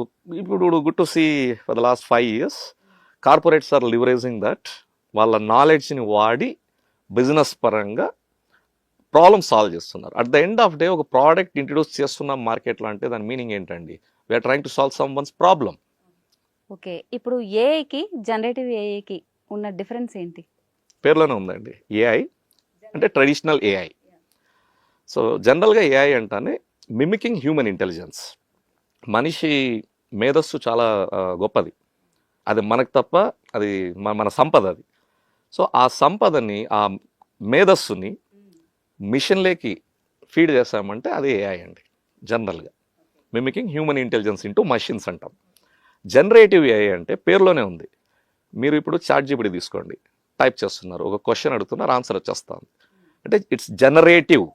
good to see for the last 5 years corporates are leveraging that. వాళ్ళ నాలెడ్జ్ని వాడి బిజినెస్ పరంగా ప్రాబ్లమ్ సాల్వ్ చేస్తున్నారు. At the end of day ఒక ప్రోడక్ట్ ఇంట్రడ్యూస్ చేస్తున్నాం మార్కెట్లో అంటే దాని మీనింగ్ ఏంటండి? We are trying to solve some once problem. Okay, ఇప్పుడు ఏఐకి జనరేటివ్ ఏఐకి ఉన్న డిఫరెన్స్ ఏంటి? పేర్లోనే ఉందండి. ఏఐ అంటే ట్రెడిషనల్ ఏఐ. సో జనరల్గా ఏఐ అంటానే మిమికింగ్ హ్యూమన్ ఇంటెలిజెన్స్. మనిషి మేధస్సు చాలా గొప్పది. అది మనకు తప్ప, అది మన సంపద అది. సో ఆ సంపదని, ఆ మేధస్సుని మిషన్లేకి ఫీడ్ చేస్తామంటే అది ఏఐ అండి జనరల్గా. Mimicking human intelligence into machines అంటాం. జనరేటివ్ ఏఐ అంటే పేరులోనే ఉంది. మీరు ఇప్పుడు ChatGPT తీసుకోండి, టైప్ చేస్తున్నారు, ఒక క్వశ్చన్ అడుగుతున్నారు, ఆన్సర్ వచ్చేస్తుంది. అంటే ఇట్స్ జనరేటివ్.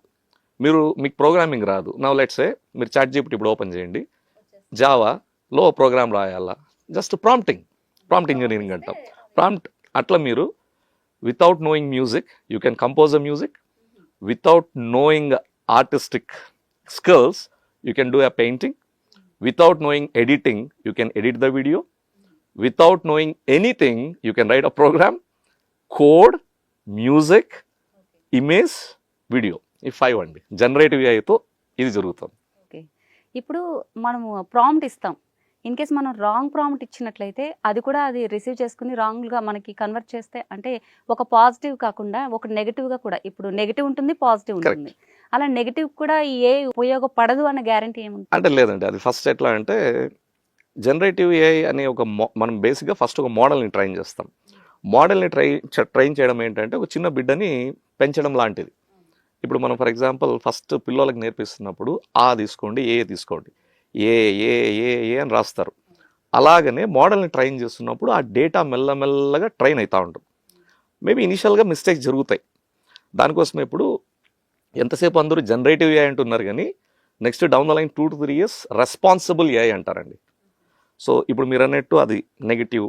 మీకు ప్రోగ్రామింగ్ రాదు, నవ్ లెట్స్ సే మీరు ChatGPT ఇప్పుడు ఓపెన్ చేయండి, జావాలో ప్రోగ్రామ్ రాయాలా, జస్ట్ ప్రాంప్ట్ ఇంజనీరింగ్ అంటాం. ప్రాంప్ట్ అట్లా మీరు without knowing music you can compose a music, without knowing artistic skills you can do a painting, without knowing editing you can edit the video, without knowing anything you can write a program, code, music, image, video. ఈ 5 అండి generative ఏఐతో ఇది జరుగుతుంది. Okay, ఇప్పుడు మనము prompt ఇస్తాం, in case మనం wrong prompt ఇచ్చినట్లయితే అది కూడా అది రిసీవ్ చేసుకుని రాంగ్గా మనకి కన్వర్ట్ చేస్తే, అంటే ఒక పాజిటివ్ కాకుండా ఒక నెగిటివ్గా కూడా, ఇప్పుడు నెగిటివ్ ఉంటుంది, పాజిటివ్ ఉంటుంది, అలా నెగిటివ్ కూడా ఏ ఉపయోగపడదు అన్న గ్యారంటీ ఏముంటుంది? అంటే లేదండి, అది ఫస్ట్ ఎట్లా అంటే జనరేటివ్ ఏఐ అనే ఒక మనం బేసిక్గా ఫస్ట్ ఒక మోడల్ని ట్రైన్ చేస్తాం. మోడల్ని ట్రైన్ చేయడం ఏంటంటే ఒక చిన్న బిడ్డని పెంచడం లాంటిది. ఇప్పుడు మనం ఫర్ ఎగ్జాంపుల్ ఫస్ట్ పిల్లలకి నేర్పిస్తున్నప్పుడు తీసుకోండి, తీసుకోండి, ఏ ఏ ఏ ఏ అని రాస్తారు. అలాగనే మోడల్ని ట్రైన్ చేస్తున్నప్పుడు ఆ డేటా మెల్లమెల్లగా ట్రైన్ అవుతూ ఉంటుంది. మేబీ ఇనిషియల్గా మిస్టేక్స్ జరుగుతాయి. దానికోసం ఇప్పుడు ఎంతసేపు అందరూ జనరేటివ్ ఏఐ అంటున్నారు, కానీ next down the line 2 to 3 years responsible AI అంటారండి. సో ఇప్పుడు మీరు అన్నట్టు అది నెగిటివ్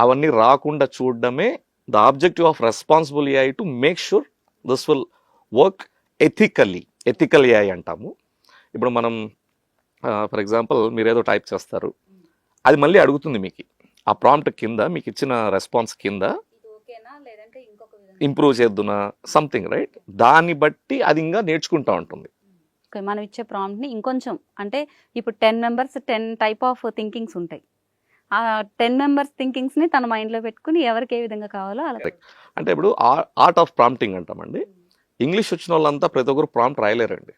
అవన్నీ రాకుండా చూడడమే the objective of responsible AI, to make sure this will work ethical AI అంటాము. ఇప్పుడు మనం ఫర్ ఎగ్జాంపుల్ మీరు ఏదో టైప్ చేస్తారు, అది మళ్ళీ అడుగుతుంది మీకు ఆ ప్రాంప్ట్ కింద, మీకు ఇచ్చిన రెస్పాన్స్ కింద ఇంప్రూవ్ చేద్దునా సంథింగ్, రైట్? దాన్ని బట్టి అది ఇంకా నేర్చుకుంటూ ఉంటుంది. మనం ఇచ్చే ప్రాంప్ట్ని ఇంకొంచెం, అంటే ఇప్పుడు 10 members 10 టైప్ ఆఫ్ థింకింగ్స్ ఉంటాయి, ఆ 10 members థింకింగ్స్ని తన మైండ్లో పెట్టుకుని ఎవరికి ఏ విధంగా కావాలో అలా. అంటే ఇప్పుడు ఆర్ట్ ఆఫ్ ప్రాంప్టింగ్ అంటామండి. ఇంగ్లీష్ వచ్చిన వాళ్ళంతా ప్రతి ఒక్కరు ప్రాంప్ట్ రాయలేరండి.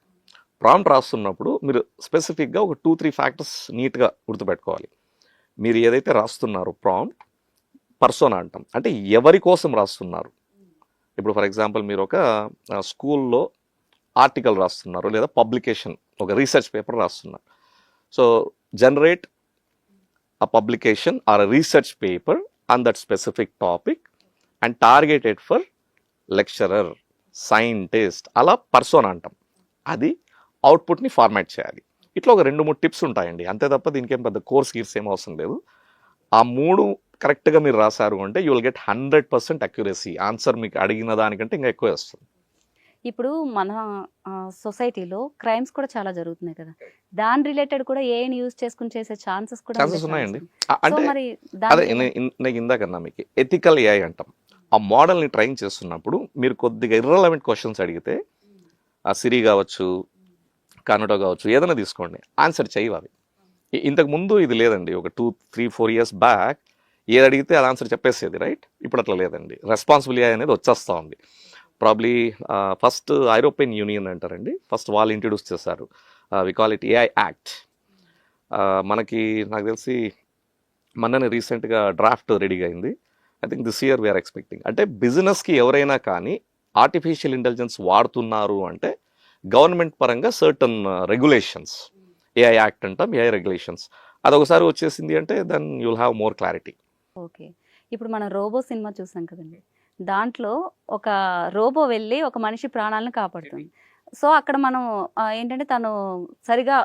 ప్రాంప్ట్ రాస్తున్నప్పుడు మీరు స్పెసిఫిక్గా ఒక 2-3 ఫ్యాక్టర్స్ నీట్గా గుర్తుపెట్టుకోవాలి. మీరు ఏదైతే రాస్తున్నారో ప్రాంప్ట్ పర్సోనా అంటాం, అంటే ఎవరి కోసం రాస్తున్నారు. ఇప్పుడు ఫర్ ఎగ్జాంపుల్ మీరు ఒక స్కూల్లో ఆర్టికల్ రాస్తున్నారు, లేదా పబ్లికేషన్ ఒక రీసెర్చ్ పేపర్ రాస్తున్నారు. So generate a publication or a research paper on that specific topic and targeted for lecturer, scientist, అలా పర్సోనా అంటాం. అది అవుట్పుట్ని ఫార్మాట్ చేయాలి. ఇట్లా ఒక 2-3 టిప్స్ ఉంటాయండి, అంతే తప్ప దీనికి ఏం పెద్ద కోర్స్ ఏం అవసరం లేదు. ఆ 3 కరెక్ట్గా మీరు రాశారు అంటే you will get 100% accuracy. Answer మీకు అడిగిన దానికంటే ఇంకా ఎక్కువ వస్తుంది. ఇప్పుడు మన సొసైటీలో క్రైమ్స్ కూడా చాలా జరుగుతున్నాయి కదా, దాని రిలేటెడ్ కూడా ఏఐని యూజ్ చేసుకుని చేసే ఛాన్సెస్ ఉన్నాయండి. సో మరి అదే నేను ఇందాకన్నా మీకు ఎథికల్ ఏఐ అంటాం. ఆ మోడల్ని ట్రైన్ చేస్తున్నప్పుడు మీరు కొద్దిగా ఇర్రెలవెంట్ క్వశ్చన్స్ అడిగితే, ఆ సిరి కావచ్చు, కన్నడ కావచ్చు, ఏదైనా తీసుకోండి, ఆన్సర్ చేయవాలి. ఇంతకు ముందు ఇది లేదండి, ఒక 2-3-4 years బ్యాక్ ఏది అడిగితే అది ఆన్సర్ చెప్పేసేది, రైట్? ఇప్పుడు అట్లా లేదండి, రెస్పాన్సిబుల్ ఏఐ అనేది వచ్చేస్తూ ఉంది. ప్రాబ్లీ ఫస్ట్ ఐరోపియన్ యూనియన్ అంటారండి, ఫస్ట్ వాళ్ళు ఇంట్రడ్యూస్ చేశారు, we call it AI act. మనకి నాకు తెలిసి మొన్ననే రీసెంట్గా డ్రాఫ్ట్ రెడీగా అయింది. I think this year we are expecting. అంటే బిజినెస్కి ఎవరైనా కానీ ఆర్టిఫిషియల్ ఇంటెలిజెన్స్ వాడుతున్నారు అంటే గవర్నమెంట్ పరంగా సర్టన్ రెగ్యులేషన్స్, ఏఐ యాక్ట్ అంటాం, ఏఐ రెగ్యులేషన్స్, అదొకసారి వచ్చేసింది అంటే then you will have more clarity. Okay, ఇప్పుడు మనం రోబో సినిమా చూసాం కదండి, దాంట్లో ఒక రోబో వెళ్ళి ఒక మనిషి ప్రాణాలను కాపాడుతుంది. సో అక్కడ మనం ఏంటంటే తను సరిగా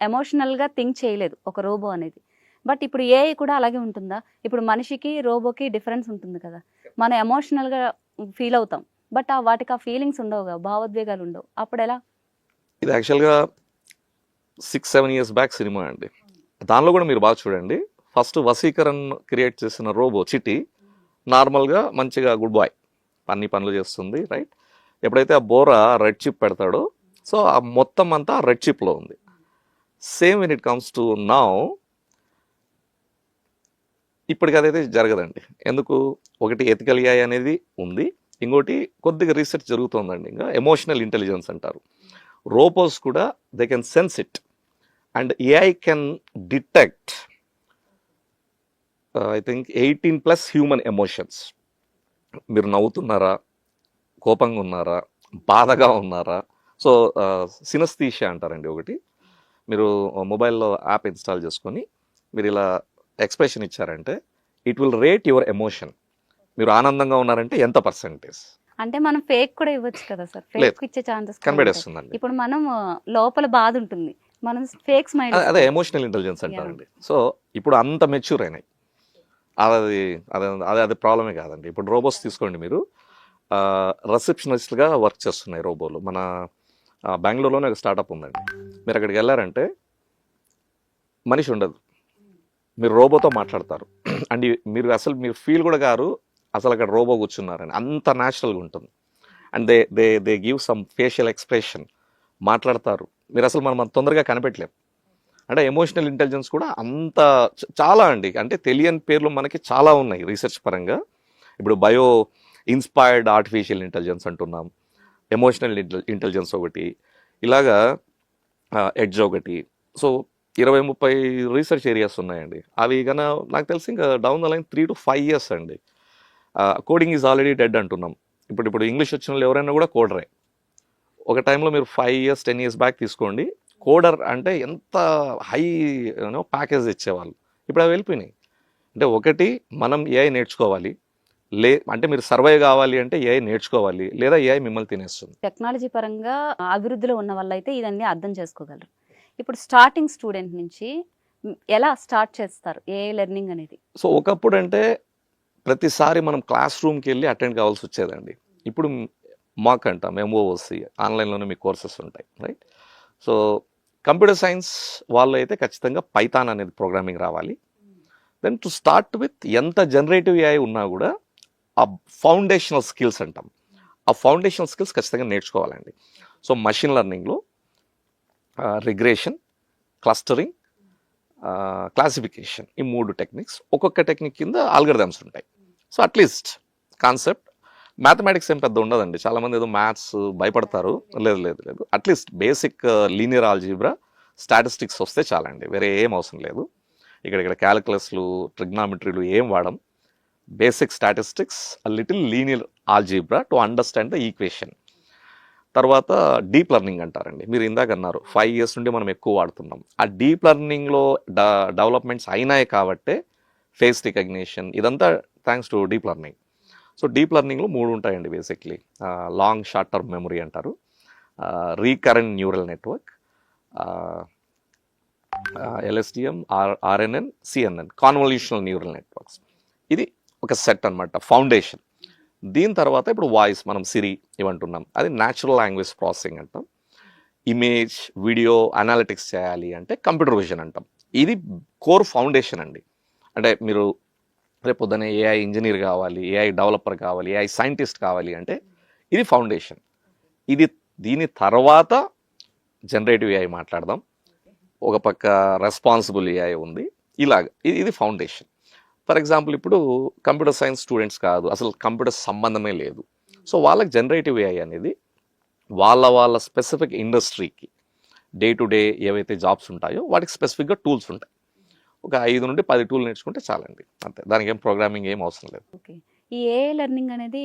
ఎమోషనల్గా థింక్ చేయలేదు ఒక రోబో అనేది. బట్ ఇప్పుడు ఏఐ కూడా అలాగే ఉంటుందా? ఇప్పుడు మనిషికి రోబోకి డిఫరెన్స్ ఉంటుంది కదా, మనం ఎమోషనల్గా ఫీల్ అవుతాం, బట్ వాటికి ఆ ఫీలింగ్స్ ఉండవుగా, భావోద్వేగాలు ఉండవు, అప్పుడు ఎలా? ఇది యాక్చువల్గా 6-7 years బ్యాక్ సినిమా అండి. దానిలో కూడా మీరు బాగా చూడండి, ఫస్ట్ వసీకరణ్ క్రియేట్ చేసిన రోబో చిటి నార్మల్గా మంచిగా గుడ్ బాయ్ అన్ని పనులు చేస్తుంది, రైట్? ఎప్పుడైతే ఆ బోరా రెడ్ చిప్ పెడతాడో, సో ఆ మొత్తం అంతా రెడ్ చిప్లో ఉంది. Same when it comes to now, ఇప్పటికి అదైతే జరగదండి. ఎందుకు? ఒకటి ఎథికల్ ఏఐ అనేది ఉంది, ఇంకోటి కొద్దిగా రీసెర్చ్ జరుగుతుందండి, ఇంకా ఎమోషనల్ ఇంటెలిజెన్స్ అంటారు. రోబోస్ కూడా they can sense it, and AI can detect I think 18+ human emotions. మీరు నవ్వుతున్నారా, కోపంగా ఉన్నారా, బాధగా ఉన్నారా? సో సినస్థీషియా అంటారండి ఒకటి. మీరు మొబైల్లో యాప్ ఇన్స్టాల్ చేసుకొని మీరు ఇలా ఎక్స్ప్రెషన్ ఇచ్చారంటే it will rate your emotion. మీరు ఆనందంగా ఉన్నారంటే ఎంత పర్సెంటేజ్. అంటే మనం ఫేక్ కూడా ఇవ్వచ్చు కదా సార్, లేదు, ఫేక్ ఇచ్చే ఛాన్సెస్ కనిపెట్టేస్తుందండి. ఇప్పుడు మనం లోపల బాధ ఉంటుంది, మనం ఫేక్ స్మైల్. అదే ఎమోషనల్ ఇంటెలిజెన్స్ అంటారండి. సో ఇప్పుడు అంత మెచ్యూర్ అయినాయి. అది అదే అదే అది ప్రాబ్లమే కాదండి. ఇప్పుడు రోబోస్ తీసుకోండి మీరు, రిసెప్షనిస్ట్గా వర్క్ చేస్తున్నాయి రోబోలు. మన బెంగళూరులోనే ఒక స్టార్టప్ ఉందండి. మీరు అక్కడికి వెళ్ళారంటే మనిషి ఉండదు, మీరు రోబోతో మాట్లాడతారు. అండ్ మీరు అసలు మీరు ఫీల్ కూడా గారు అసలు అక్కడ రోబో కూర్చున్నారని, అంత న్యాచురల్గా ఉంటుంది. And they they they give some facial expression, మాట్లాడతారు. మీరు అసలు మనం అంత తొందరగా కనిపెట్టలేం. అంటే ఎమోషనల్ ఇంటెలిజెన్స్ కూడా అంత చాలా అండి. అంటే తెలియని పేర్లు మనకి చాలా ఉన్నాయి రీసెర్చ్ పరంగా. ఇప్పుడు బయో ఇన్స్పైర్డ్ ఆర్టిఫిషియల్ ఇంటెలిజెన్స్ అంటున్నాం, ఎమోషనల్ ఇంటెలిజెన్స్ ఒకటి, ఇలాగా ఎడ్జ్ ఒకటి. సో 20-30 రీసెర్చ్ ఏరియాస్ ఉన్నాయండి. అవి కన్నా నాకు తెలిసి ఇంకా down the line 3 to 5 years అండి. కోడింగ్ ఈజ్ ఆల్రెడీ డెడ్ అంటున్నాం. ఇప్పుడు ఇంగ్లీష్ వచ్చిన వాళ్ళు ఎవరైనా కూడా కోడరే. ఒక టైంలో మీరు 5 years 10 years బ్యాక్ తీసుకోండి, కోడర్ అంటే ఎంత హై ప్యాకేజ్ ఇచ్చేవాళ్ళు. ఇప్పుడు అవి వెళ్ళిపోయినాయి. అంటే ఒకటి మనం ఏఐ నేర్చుకోవాలి, అంటే మీరు సర్వైవ్ కావాలి అంటే ఏఐ నేర్చుకోవాలి, లేదా ఏఐ మిమ్మల్ని తినేస్తుంది. టెక్నాలజీ పరంగా అభివృద్ధిలో ఉన్న వాళ్ళైతే ఇదన్నీ అర్థం చేసుకోగలరు. ఇప్పుడు స్టార్టింగ్ స్టూడెంట్ నుంచి ఎలా స్టార్ట్ చేస్తారు ఏఐ లెర్నింగ్ అనేది? సో ఒకప్పుడు అంటే ప్రతిసారి మనం క్లాస్ రూమ్కి వెళ్ళి అటెండ్ కావాల్సి వచ్చేదండి. ఇప్పుడు మాక్ అంటాం, ఎంఓఓసి, ఆన్లైన్లోనే మీకు కోర్సెస్ ఉంటాయి, రైట్? సో కంప్యూటర్ సైన్స్ వాళ్ళు అయితే ఖచ్చితంగా పైథాన్ అనేది ప్రోగ్రామింగ్ రావాలి. దెన్ టు స్టార్ట్ విత్ ఎంత జనరేటివ్ ఏఐ ఉన్నా కూడా ఆ ఫౌండేషనల్ స్కిల్స్ అంటాం, ఆ ఫౌండేషనల్ స్కిల్స్ ఖచ్చితంగా నేర్చుకోవాలండి. సో మషిన్ లెర్నింగ్లో రిగ్రెషన్, క్లస్టరింగ్, క్లాసిఫికేషన్, ఈ 3 టెక్నిక్స్. ఒక్కొక్క టెక్నిక్ కింద ఆల్గరిథమ్స్ ఉంటాయి. సో అట్లీస్ట్ కాన్సెప్ట్, మ్యాథమెటిక్స్ ఏం పెద్ద ఉండదండి. చాలామంది ఏదో మ్యాథ్స్ భయపడతారు. లేదు లేదు లేదు, at least basic linear algebra, statistics వస్తే చాలండి, వేరే ఏం అవసరం లేదు. ఇక్కడ క్యాలిక్యులస్లు, ట్రిగ్నామెట్రీలు ఏం వాడం. Basic statistics, a little linear algebra to understand the equation. తర్వాత డీప్ లెర్నింగ్ అంటారండి. మీరు ఇందాక అన్నారు 5 years నుండి మనం ఎక్కువ వాడుతున్నాం. ఆ డీప్ లెర్నింగ్లో డెవలప్మెంట్స్ అయినాయి కాబట్టే ఫేస్ రికగ్నిషన్, ఇదంతా thanks to deep learning. So deep లెర్నింగ్లో 3 ఉంటాయండి basically. Long short term memory అంటారు, recurrent neural network, LSTM, RNN, CNN, convolutional neural networks. ఇది ఒక సెట్ అనమాట, ఫౌండేషన్. దీని తర్వాత ఇప్పుడు వాయిస్, మనం సిరి ఇవంటున్నాం, అది న్యాచురల్ లాంగ్వేజ్ ప్రాసెసింగ్ అంటాం. ఇమేజ్, వీడియో అనాలిటిక్స్ చేయాలి అంటే కంప్యూటర్ విజన్ అంటాం. ఇది కోర్ ఫౌండేషన్ అండి. అంటే మీరు రేపు పొద్దున ఏఐ ఇంజనీర్ కావాలి, ఏఐ డెవలపర్ కావాలి, ఏఐ సైంటిస్ట్ కావాలి అంటే ఇది ఫౌండేషన్. దీని తర్వాత జనరేటివ్ ఏఐ మాట్లాడదాం, ఒక పక్క రెస్పాన్సిబుల్ ఏఐ ఉంది, ఇలాగ ఇది ఫౌండేషన్. ఫర్ ఎగ్జాంపుల్ ఇప్పుడు కంప్యూటర్ సైన్స్ స్టూడెంట్స్ కాదు, అసలు కంప్యూటర్ సంబంధమే లేదు. సో వాళ్ళకి జనరేటివ్ ఏఐ అనేది వాళ్ళ స్పెసిఫిక్ ఇండస్ట్రీకి డే టు డే ఏవైతే జాబ్స్ ఉంటాయో వాటికి స్పెసిఫిక్గా టూల్స్ ఉంటాయి. ఒక 5 నుండి 10 టూల్ నేర్చుకుంటే చాలండి, అంతే. దానికి ఏం ప్రోగ్రామింగ్ ఏం అవసరం లేదు. ఓకే. ఈ ఏఐ లెర్నింగ్ అనేది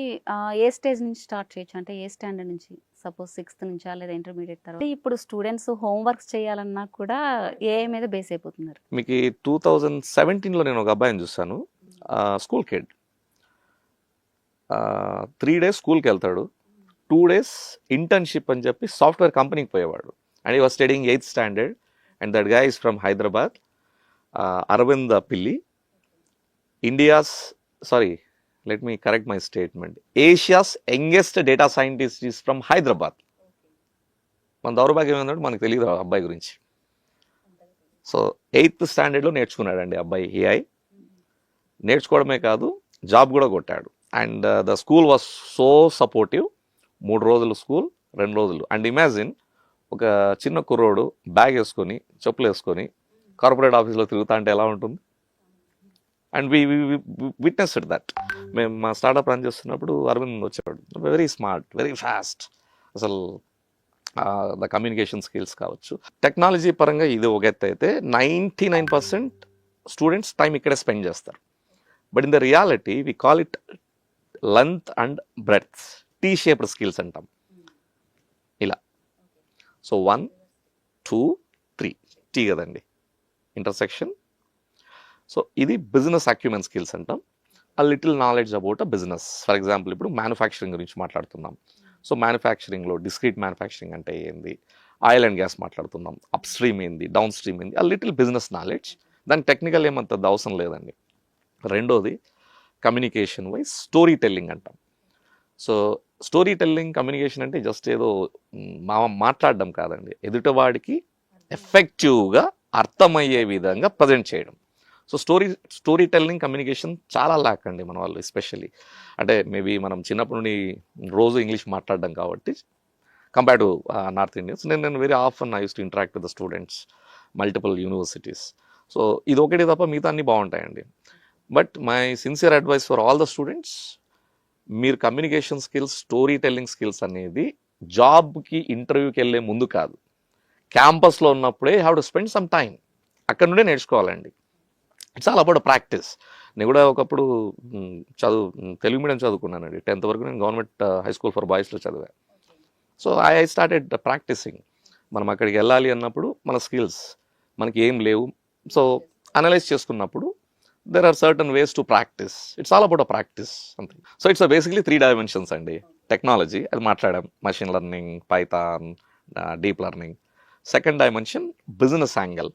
ఏ స్టేజ్ నుంచి స్టార్ట్ చేయొచ్చు? అంటే ఏ స్టాండర్డ్ నుంచి? సపోజ్ 6th నుంచా, లేదా ఇంటర్మీడియట్ తర్వాత? ఇప్పుడు స్టూడెంట్స్ హోంవర్క్స్ చేయాలన్నా కూడా ఏఐ మీద బేస్ అయిపోతున్నారు. మీకు 2017లో నేను ఒక అబ్బాయిని చూశాను, స్కూల్ కిడ్. 3 days స్కూల్కి వెళ్తాడు, 2 days ఇంటర్న్షిప్ అని చెప్పి సాఫ్ట్వేర్ కంపెనీకి పోయేవాడు. And he was studying 8th standard, and that guy is from Hyderabad. Aravind Pilli, let me correct my statement. Asia's youngest data scientist is from Hyderabad. మన దౌర్భాగ్యం ఏంటంటే మనకు తెలియదు ఆ అబ్బాయి గురించి. సో 8th standardలో నేర్చుకున్నాడండి అబ్బాయి ఏఐ. నేర్చుకోవడమే కాదు, జాబ్ కూడా కొట్టాడు. And the school was so supportive. 3 రోజులు స్కూల్, 2 రోజులు. అండ్ ఇమాజిన్, ఒక చిన్న కుర్రోడు బ్యాగ్ వేసుకొని, చెప్పులు వేసుకొని కార్పొరేట్ ఆఫీస్లో తిరుగుతా అంటే ఎలా ఉంటుంది? And we witnessed that. మేము మా స్టార్టప్ రన్ చేస్తున్నప్పుడు అరవింద్ వచ్చాడు, వెరీ స్మార్ట్, వెరీ ఫాస్ట్. అసలు ద కమ్యూనికేషన్ స్కిల్స్ కావచ్చు, టెక్నాలజీ పరంగా ఇది ఒక ఎత్తు అయితే 99% స్టూడెంట్స్ టైం ఇక్కడే స్పెండ్ చేస్తారు. But in the reality we call it length and breadth, T shaped skills అంటాం ఇలా. సో 1 2 3 టీ కదండి ఇంటర్సెక్షన్. సో ఇది బిజినెస్ అక్యుమెన్ స్కిల్స్ అంటాం. A little knowledge about a business. For example ఇప్పుడు manufacturing గురించి మాట్లాడుతున్నాం. సో మ్యానుఫ్యాక్చరింగ్లో డిస్క్రీట్ మ్యానుఫ్యాక్చరింగ్ అంటే ఏంది, ఆయిల్ అండ్ గ్యాస్ మాట్లాడుతున్నాం, అప్ స్ట్రీమ్ ఏంది, డౌన్ స్ట్రీమ్ ఏంది, ఆ లిటిల్ బిజినెస్ నాలెడ్జ్. దానికి టెక్నికల్ ఏమంత అవసరం లేదండి. రెండోది కమ్యూనికేషన్ వైజ్ స్టోరీ టెల్లింగ్ అంటాం. సో స్టోరీ టెల్లింగ్ కమ్యూనికేషన్ అంటే జస్ట్ ఏదో మాట్లాడడం కాదండి, ఎదుటివాడికి ఎఫెక్టివ్గా అర్థమయ్యే విధంగా ప్రజెంట్ చేయడం. సో స్టోరీ టెల్లింగ్ కమ్యూనికేషన్ చాలా ల్యాక్ అండి మన వాళ్ళు, ఎస్పెషల్లీ అంటే మేబీ మనం చిన్నప్పటి నుండి రోజు ఇంగ్లీష్ మాట్లాడడం కాబట్టి కంపేర్ టు నార్త్ ఇండియన్స్. నేను very often I use to interact with the students, multiple universities. So ఇది ఒకటి తప్ప మిగతా అన్నీ బాగుంటాయండి. But my sincere advice for all the students, మీరు communication skills, story telling skills అనేది జాబ్కి ఇంటర్వ్యూకి వెళ్ళే ముందు కాదు, క్యాంపస్లో ఉన్నప్పుడే have to spend some time, అక్కడ నుండే నేర్చుకోవాలండి. It's all about practice. నేను కూడా ఒకప్పుడు తెలుగు మీడియం చదువుకున్నానండి. 10th వరకు నేను గవర్నమెంట్ హై స్కూల్ ఫర్ బాయ్స్లో చదివాను. So I started practising. మనం అక్కడికి వెళ్ళాలి అన్నప్పుడు మన స్కిల్స్ మనకి ఏం లేవు, సో అనలైజ్ చేసుకున్నప్పుడు there are certain ways to practice. It's all about a practice something. So it's basically 3 dimensions అండి. టెక్నాలజీ అది మాట్లాడాం, machine learning, Python, deep learning. Second dimension business angle.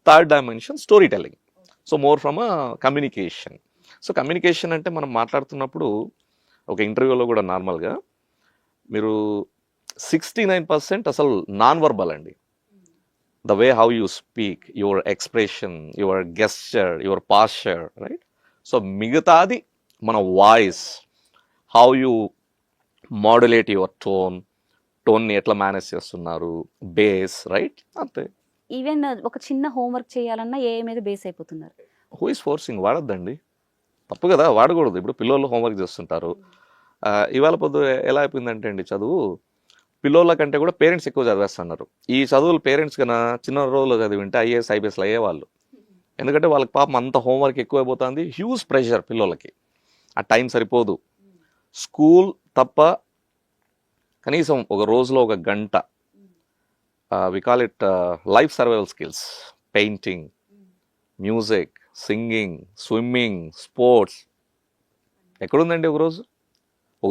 Third dimension story telling. So more from a communication. So communication అంటే మనం మాట్లాడుతున్నప్పుడు ఒక ఇంటర్వ్యూలో కూడా నార్మల్గా మీరు 69% అసలు నాన్ వర్బల్ అండి. The way how you speak, your expression, your gesture, your posture, right? So మిగతాది మన voice, how you modulate your టోన్ని ఎట్లా మేనేజ్ చేస్తున్నారు, బేస్, రైట్, అంతే. ఈవెన్ ఒక చిన్న హోంవర్క్ చేయాలన్నా ఏ మీద బేస్ అయిపోతున్నారు. Who is forcing? వాడద్దండి, తప్పు కదా, వాడకూడదు. ఇప్పుడు పిల్లలు హోంవర్క్ చేస్తుంటారు. ఇవాళ పొద్దు ఎలా అయిపోయిందంటే అండి, చదువు పిల్లోళ్ళ కంటే కూడా పేరెంట్స్ ఎక్కువ చదివేస్తున్నారు. ఈ చదువులు పేరెంట్స్ కన్నా చిన్న రోజుల్లో చదివింటే ఐఏఎస్ ఐపీఎస్లు అయ్యేవాళ్ళు. ఎందుకంటే వాళ్ళకి పాపం అంత హోంవర్క్ ఎక్కువైపోతుంది, హ్యూజ్ ప్రెషర్ పిల్లలకి, ఆ టైం సరిపోదు. స్కూల్ తప్ప కనీసం ఒక రోజులో 1 గంట, we call it life survival skills, painting, music, singing, swimming, sports. ఎక్కడుందండి ఒక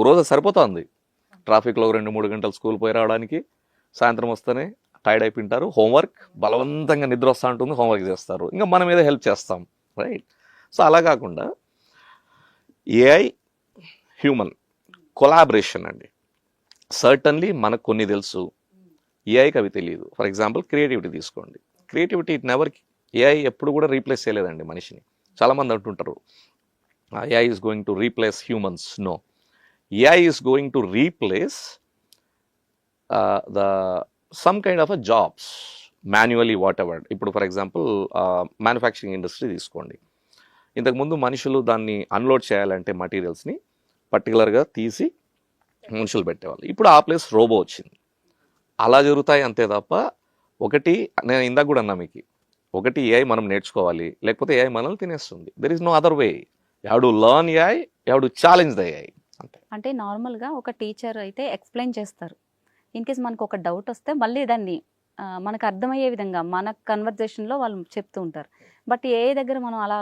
రోజు సరిపోతుంది. ట్రాఫిక్లో 2-3 గంటలు స్కూల్ పోయి రావడానికి, సాయంత్రం వస్తేనే టైర్డ్ అయిపోయింటారు, హోంవర్క్ బలవంతంగా నిద్ర వస్తూ ఉంటుంది, హోంవర్క్ చేస్తారు, ఇంకా మనం ఏదో హెల్ప్ చేస్తాం, రైట్. సో అలా కాకుండా ఏఐ హ్యూమన్ కొలాబరేషన్ అండి. సర్టన్లీ మనకు కొన్ని తెలుసు, ఏఐకి అవి తెలియదు. ఫర్ ఎగ్జాంపుల్ క్రియేటివిటీ తీసుకోండి. క్రియేటివిటీ ఏఐ ఎప్పుడు కూడా రీప్లేస్ చేయలేదండి మనిషిని. చాలామంది అంటుంటారు AI is going to replace humans. No, AI is going to replace some kind of a jobs, manually whatever. ఇప్పుడు ఫర్ ఎగ్జాంపుల్ మ్యానుఫ్యాక్చరింగ్ ఇండస్ట్రీ తీసుకోండి. ఇంతకుముందు మనుషులు దాన్ని అన్లోడ్ చేయాలంటే మటీరియల్స్ని పర్టికులర్గా తీసి మనుషులు పెట్టేవాళ్ళు. ఇప్పుడు ఆ ప్లేస్ రోబో వచ్చింది. అలా జరుగుతాయి అంతే తప్ప, ఒకటి నేను ఇందాక కూడా అన్నా మీకు, ఒకటి ఏఐ మనం నేర్చుకోవాలి, లేకపోతే ఏఐ మనల్ని తినేస్తుంది. There is no other way. You have to learn AI, you have to challenge the AI. అంటే నార్మల్గా ఒక టీచర్ అయితే ఎక్స్ప్లెయిన్ చేస్తారు. ఇన్ కేస్ మనకు ఒక డౌట్ వస్తే మళ్ళీ దాన్ని మనకు అర్థమయ్యే విధంగా మన కన్వర్జేషన్లో వాళ్ళు చెప్తూ ఉంటారు. బట్ ఏ దగ్గర మనం అలా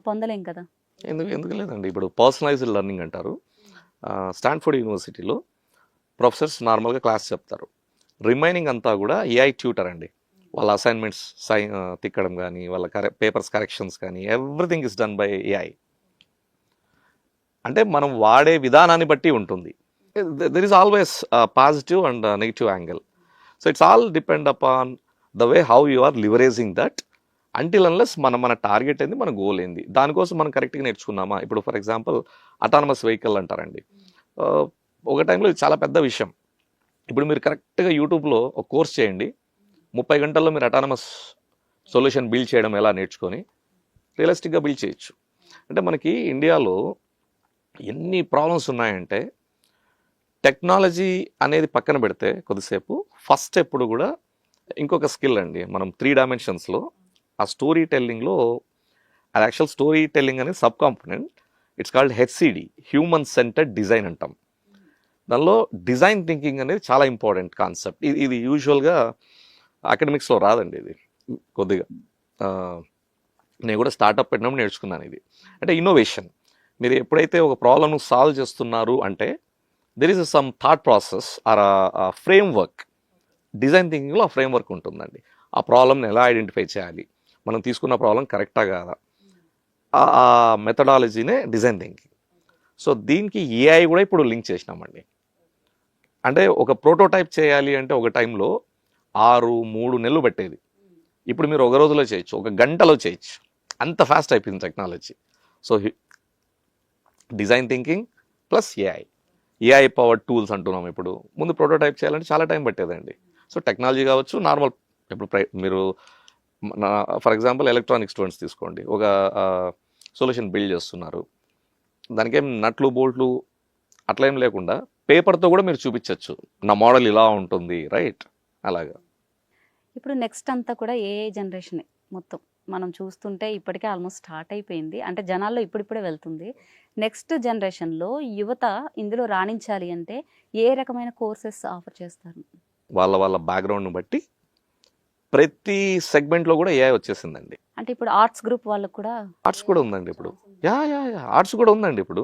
పొందలేం కదా. ఎందుకు లేదండి. ఇప్పుడు పర్సనలైజ్డ్ లెర్నింగ్ అంటారు. స్టాన్ఫోర్డ్ యూనివర్సిటీలో ప్రొఫెసర్స్ నార్మల్గా క్లాస్ చెప్తారు, రిమైనింగ్ అంతా కూడా ఏఐ ట్యూటర్ అండి. వాళ్ళ అసైన్మెంట్స్ తిక్కడం కానీ, వాళ్ళ పేపర్స్ కరెక్షన్స్ కానీ, everything is done by AI. అంటే మనం వాడే విధానాన్ని బట్టి ఉంటుంది. There is always positive and negative angle. So it's all depend upon the way how you are leveraging that, until unless మన టార్గెట్ ఏంది, మన గోల్ ఏంది, దానికోసం మనం కరెక్ట్గా నేర్చుకున్నామా. ఇప్పుడు ఫర్ ఎగ్జాంపుల్ అటానమస్ వెహికల్ అంటారండి. ఒక టైంలో ఇది చాలా పెద్ద విషయం. ఇప్పుడు మీరు కరెక్ట్గా యూట్యూబ్లో ఒక కోర్స్ చేయండి, 30 గంటల్లో మీరు అటానమస్ సొల్యూషన్ బిల్డ్ చేయడం ఎలా నేర్చుకొని రియలిస్టిక్గా బిల్డ్ చేయొచ్చు. అంటే మనకి ఇండియాలో ఎన్ని ప్రాబ్లమ్స్ ఉన్నాయంటే, టెక్నాలజీ అనేది పక్కన పెడితే కొద్దిసేపు ఫస్ట్ ఎప్పుడు కూడా ఇంకొక స్కిల్ అండి. మనం 3 డైమెన్షన్స్లో ఆ స్టోరీ టెల్లింగ్లో, అది యాక్చువల్ స్టోరీ టెల్లింగ్ అనేది sub component. It's called HCD, human centred design అంటాం. దానిలో డిజైన్ థింకింగ్ అనేది చాలా ఇంపార్టెంట్ కాన్సెప్ట్. ఇది యూజువల్గా అకాడమిక్స్లో రాదండి. ఇది కొద్దిగా నేను కూడా స్టార్టప్ పెట్టినప్పుడు నేర్చుకున్నాను ఇది. అంటే ఇన్నోవేషన్. మీరు ఎప్పుడైతే ఒక ప్రాబ్లమ్ను సాల్వ్ చేస్తున్నారు అంటే there is some thought process or framework. Design థింకింగ్లో ఆ ఫ్రేమ్ వర్క్ ఉంటుందండి. ఆ ప్రాబ్లమ్ని ఎలా ఐడెంటిఫై చేయాలి, మనం తీసుకున్న ప్రాబ్లం కరెక్టా కాదా, ఆ మెథడాలజీనే డిజైన్ థింకింగ్. సో దీనికి ఏఐ కూడా ఇప్పుడు లింక్ చేసినామండి. అంటే ఒక ప్రోటోటైప్ చేయాలి అంటే ఒక టైంలో 3 నెలలు పట్టేది. ఇప్పుడు మీరు ఒక రోజులో చేయొచ్చు, ఒక గంటలో చేయొచ్చు. అంత ఫాస్ట్ అయిపోయింది technology. So design thinking plus AI powered tools అంటున్నాం. ఇప్పుడు ముందు ప్రోటోటైప్ చేయాలంటే చాలా టైం పట్టేదండి. సో టెక్నాలజీ కావచ్చు, నార్మల్ ఇప్పుడు మీరు ఫర్ ఎగ్జాంపుల్ ఎలక్ట్రానిక్ స్టూడెంట్స్ తీసుకోండి, ఒక సొల్యూషన్ బిల్డ్ చేస్తున్నారు. దానికేం నట్లు బోల్ట్లు అట్లా ఏం లేకుండా పేపర్తో కూడా మీరు చూపించవచ్చు, నా మోడల్ ఇలా ఉంటుంది, రైట్? అలాగా ఇప్పుడు నెక్స్ట్ అంతా కూడా ఏఐ జనరేషన్ మొత్తం మనం చూస్తుంటే ఇప్పటికే ఆల్మోస్ట్ స్టార్ట్ అయిపోయింది. అంటే జనాల్లో ఇప్పుడిప్పుడే వెళ్తుంది. నెక్స్ట్ జనరేషన్లో యువత ఇందులో రాణించాలి అంటే ఏ రకమైన కోర్సెస్ ఆఫర్ చేస్తారు? వాళ్ళ బ్యాక్గ్రౌండ్ని బట్టి ప్రతి సెగ్మెంట్లో కూడా ఏఐ వచ్చేసిందండి. అంటే ఇప్పుడు ఆర్ట్స్ గ్రూప్ వాళ్ళకు కూడా ఆర్ట్స్ కూడా ఉందండి ఇప్పుడు. ఆర్ట్స్ కూడా ఉందండి ఇప్పుడు.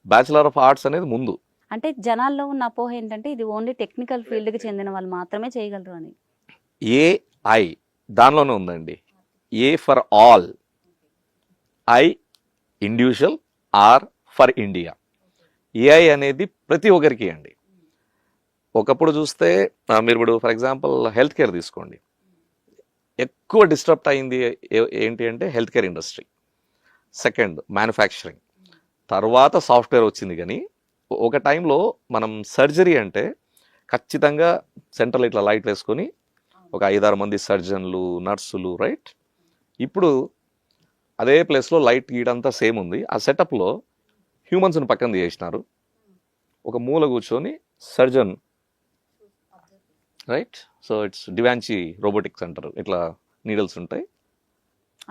బ్యాచిలర్ ఆఫ్ ఆర్ట్స్ అనేది ముందు. అంటే జనాల్లో ఉన్న అపోహ ఏంటంటే ఇది ఓన్లీ టెక్నికల్ ఫీల్డ్కి చెందిన వాళ్ళు మాత్రమే చేయగలరు అని. ఏఐ దానిలోనే ఉందండి. A for all, I individual, or for India. AI అనేది ప్రతి ఒక్కరికి అండి. ఒకప్పుడు చూస్తే మీరు ఇప్పుడు ఫర్ ఎగ్జాంపుల్ హెల్త్ కేర్ తీసుకోండి, ఎక్కువ డిస్టర్బ్ అయింది ఏంటి అంటే health care industry. Second manufacturing, తర్వాత సాఫ్ట్వేర్ వచ్చింది. కానీ ఒక టైంలో మనం సర్జరీ అంటే ఖచ్చితంగా సెంట్రల్ ఇట్లా లైట్ వేసుకొని ఒక 5-6 మంది సర్జన్లు, నర్సులు, రైట్? ఇప్పుడు అదే ప్లేస్లో లైట్ గీడంతా సేమ్ ఉంది. ఆ సెటప్లో హ్యూమన్స్ని పక్కన చేసినారు. ఒక మూల కూర్చొని surgeon, right? So it's da Vinci robotics అంటారు. ఇట్లా నీడల్స్ ఉంటాయి,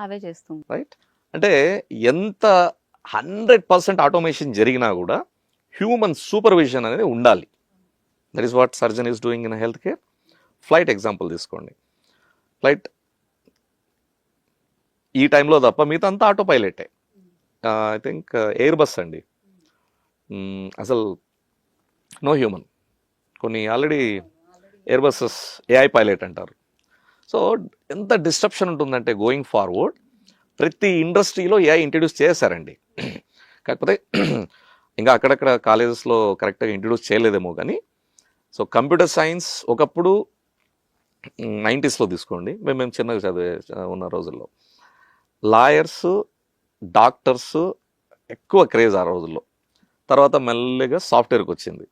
అవే చేస్తుంది, రైట్? అంటే ఎంత 100% ఆటోమేషన్ జరిగినా కూడా హ్యూమన్ సూపర్విజన్ అనేది ఉండాలి. That is what surgeon is doing in health care. Flight example తీసుకోండి. ఫ్లైట్ ఈ టైంలో తప్ప మిగతా అంతా ఆటో పైలటే. ఐ థింక్ ఎయిర్ బస్ అండి, అసలు నో హ్యూమన్. కొన్ని already Airbuses AI pilot అంటారు. సో ఎంత డిస్ట్రప్షన్ ఉంటుందంటే గోయింగ్ ఫార్వర్డ్ ప్రతి ఇండస్ట్రీలో ఏఐ ఇంట్రడ్యూస్ చేశారండి. కాకపోతే ఇంకా అక్కడక్కడ కాలేజెస్లో కరెక్ట్గా ఇంట్రడ్యూస్ చేయలేదేమో కానీ. సో కంప్యూటర్ సైన్స్ ఒకప్పుడు 90sలో తీసుకోండి, మేము చిన్నగా ఉన్న రోజుల్లో లాయర్స్, డాక్టర్స్ ఎక్కువ క్రేజ్ ఆ రోజుల్లో. తర్వాత మెల్లగా సాఫ్ట్వేర్కి వచ్చింది.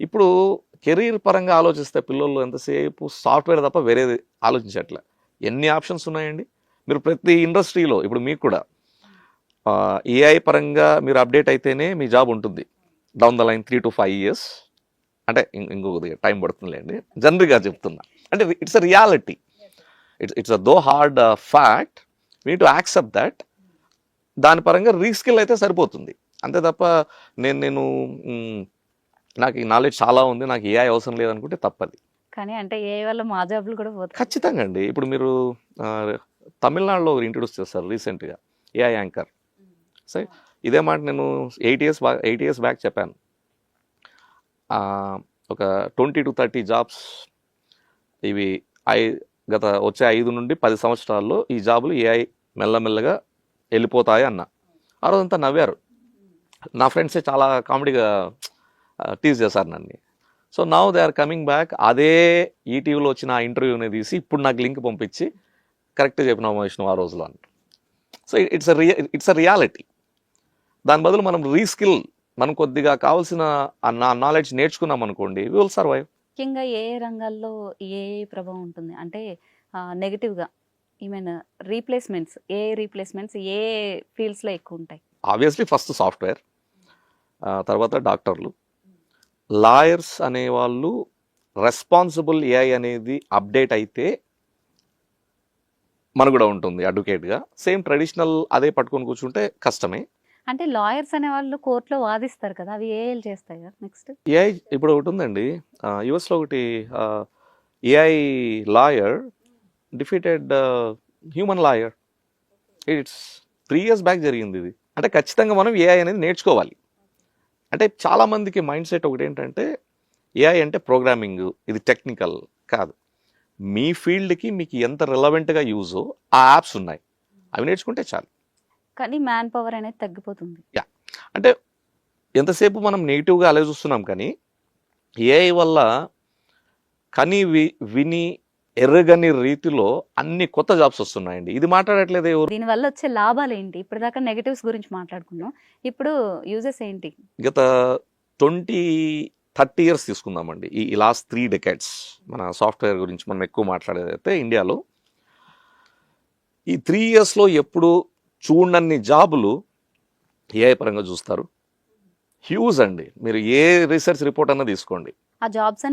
ఇప్పుడు కెరీర్ పరంగా ఆలోచిస్తే పిల్లలు ఎంతసేపు సాఫ్ట్వేర్ తప్ప వేరేది ఆలోచించట్లే. ఎన్ని ఆప్షన్స్ ఉన్నాయండి. మీరు ప్రతి ఇండస్ట్రీలో ఇప్పుడు మీకు కూడా ఏఐ పరంగా మీరు అప్డేట్ అయితేనే మీ జాబ్ ఉంటుంది down the line 3 to 5 years. అంటే ఇంకొక టైం పడుతుందిలేండి, జనరల్గా చెప్తున్నా. అంటే it's a reality, it's a though hard fact. We to accept that. దాని పరంగా రీస్కిల్ అయితే సరిపోతుంది అంతే తప్ప నేను నాకు ఈ నాలెడ్జ్ చాలా ఉంది, నాకు ఏఐ అవసరం లేదనుకుంటే తప్పది. కానీ అంటే ఏఐ వల్ల మా జాబ్లు కూడా పోతాయి. ఖచ్చితంగా అండి. ఇప్పుడు మీరు తమిళనాడులో ఇంట్రడ్యూస్ చేస్తారు రీసెంట్గా ఏఐ యాంకర్. సరే, ఇదే మాట నేను 8 years బ్యాక్ చెప్పాను. ఒక 20 to 30 జాబ్స్ ఇవి గత వచ్చే 5 నుండి 10 సంవత్సరాల్లో ఈ జాబులు ఏఐ మెల్లమెల్లగా వెళ్ళిపోతాయి అన్న. ఆ రోజంతా నవ్వారు. నా ఫ్రెండ్సే చాలా కామెడీగా టీజ్ చేశారు నన్ను. So now they are coming back. అదే ఈటీవీలో వచ్చిన ఆ ఇంటర్వ్యూని తీసి ఇప్పుడు నాకు లింక్ పంపించి కరెక్ట్గా చెప్పిన విష్ణు ఆ రోజులో అంట. So it's a reality. దాని బదులు మనం రీస్కిల్, మనం కొద్దిగా కావాల్సిన నాలెడ్జ్ నేర్చుకున్నాం అనుకోండి, వి విల్ సర్వైవ్. ముఖ్యంగా ఏ రంగాల్లో ఏ ప్రభావం ఉంటుంది అంటే నెగిటివ్గా ఈమెన్ రీప్లేస్మెంట్స్ ఏ ఫీల్డ్స్లో ఎక్కువ ఉంటాయి? ఆబ్వియస్లీ ఫస్ట్ సాఫ్ట్వేర్, తర్వాత డాక్టర్లు, లాయర్స్ అనేవాళ్ళు. రెస్పాన్సిబుల్ ఏఐ అనేది అప్డేట్ అయితే మన కూడా ఉంటుంది అడ్వకేట్గా. సేమ్ ట్రెడిషనల్ అదే పట్టుకొని కూర్చుంటే కష్టమే. అంటే లాయర్స్ అనే వాళ్ళు కోర్టులో వాదిస్తారు కదా, అవి ఏఐలు చేస్తాయా నెక్స్ట్? ఏఐ ఇప్పుడు ఒకటి ఉందండి, యుఎస్లో ఒకటి AI lawyer defeated human lawyer. It's 3 years back జరిగింది ఇది. అంటే ఖచ్చితంగా మనం ఏఐ అనేది నేర్చుకోవాలి. అంటే చాలామందికి మైండ్ సెట్ ఒకటి ఏంటంటే ఏఐ అంటే ప్రోగ్రామింగ్, ఇది టెక్నికల్ కాదు. మీ ఫీల్డ్కి మీకు ఎంత రిలవెంట్గా యూజో ఆ యాప్స్ ఉన్నాయి, అవి నేర్చుకుంటే చాలు. కానీ మ్యాన్ పవర్ అనేది తగ్గిపోతుంది. అంటే ఎంతసేపు మనం నెగిటివ్గా అలా చూస్తున్నాం, కానీ ఏఐ వల్ల విని ఎర్రగని రీతిలో అన్ని కొత్త జాబ్స్ వస్తున్నాయండి. ఇది మాట్లాడట్లేదు ఎవరు. దీనివల్ల వచ్చే లాభాలు ఏంటి? ఇప్పుడు దాకా నెగటివ్స్ గురించి మాట్లాడుకున్నాం, ఇప్పుడు యూజెస్ ఏంటి? గత 20-30 years తీసుకుందామండి, ఈ లాస్ట్ 3 decades మన సాఫ్ట్వేర్ గురించి మనం ఎక్కువ మాట్లాడేదైతే ఇండియాలో ఈ 3 yearsలో ఎప్పుడు చూడనన్ని జాబులు ఏఐ పరంగా చూస్తారు. హ్యూజ్ అండి, మీరు ఏ రీసెర్చ్ రిపోర్ట్ అన్నా తీసుకోండి. ఆ జాబ్స్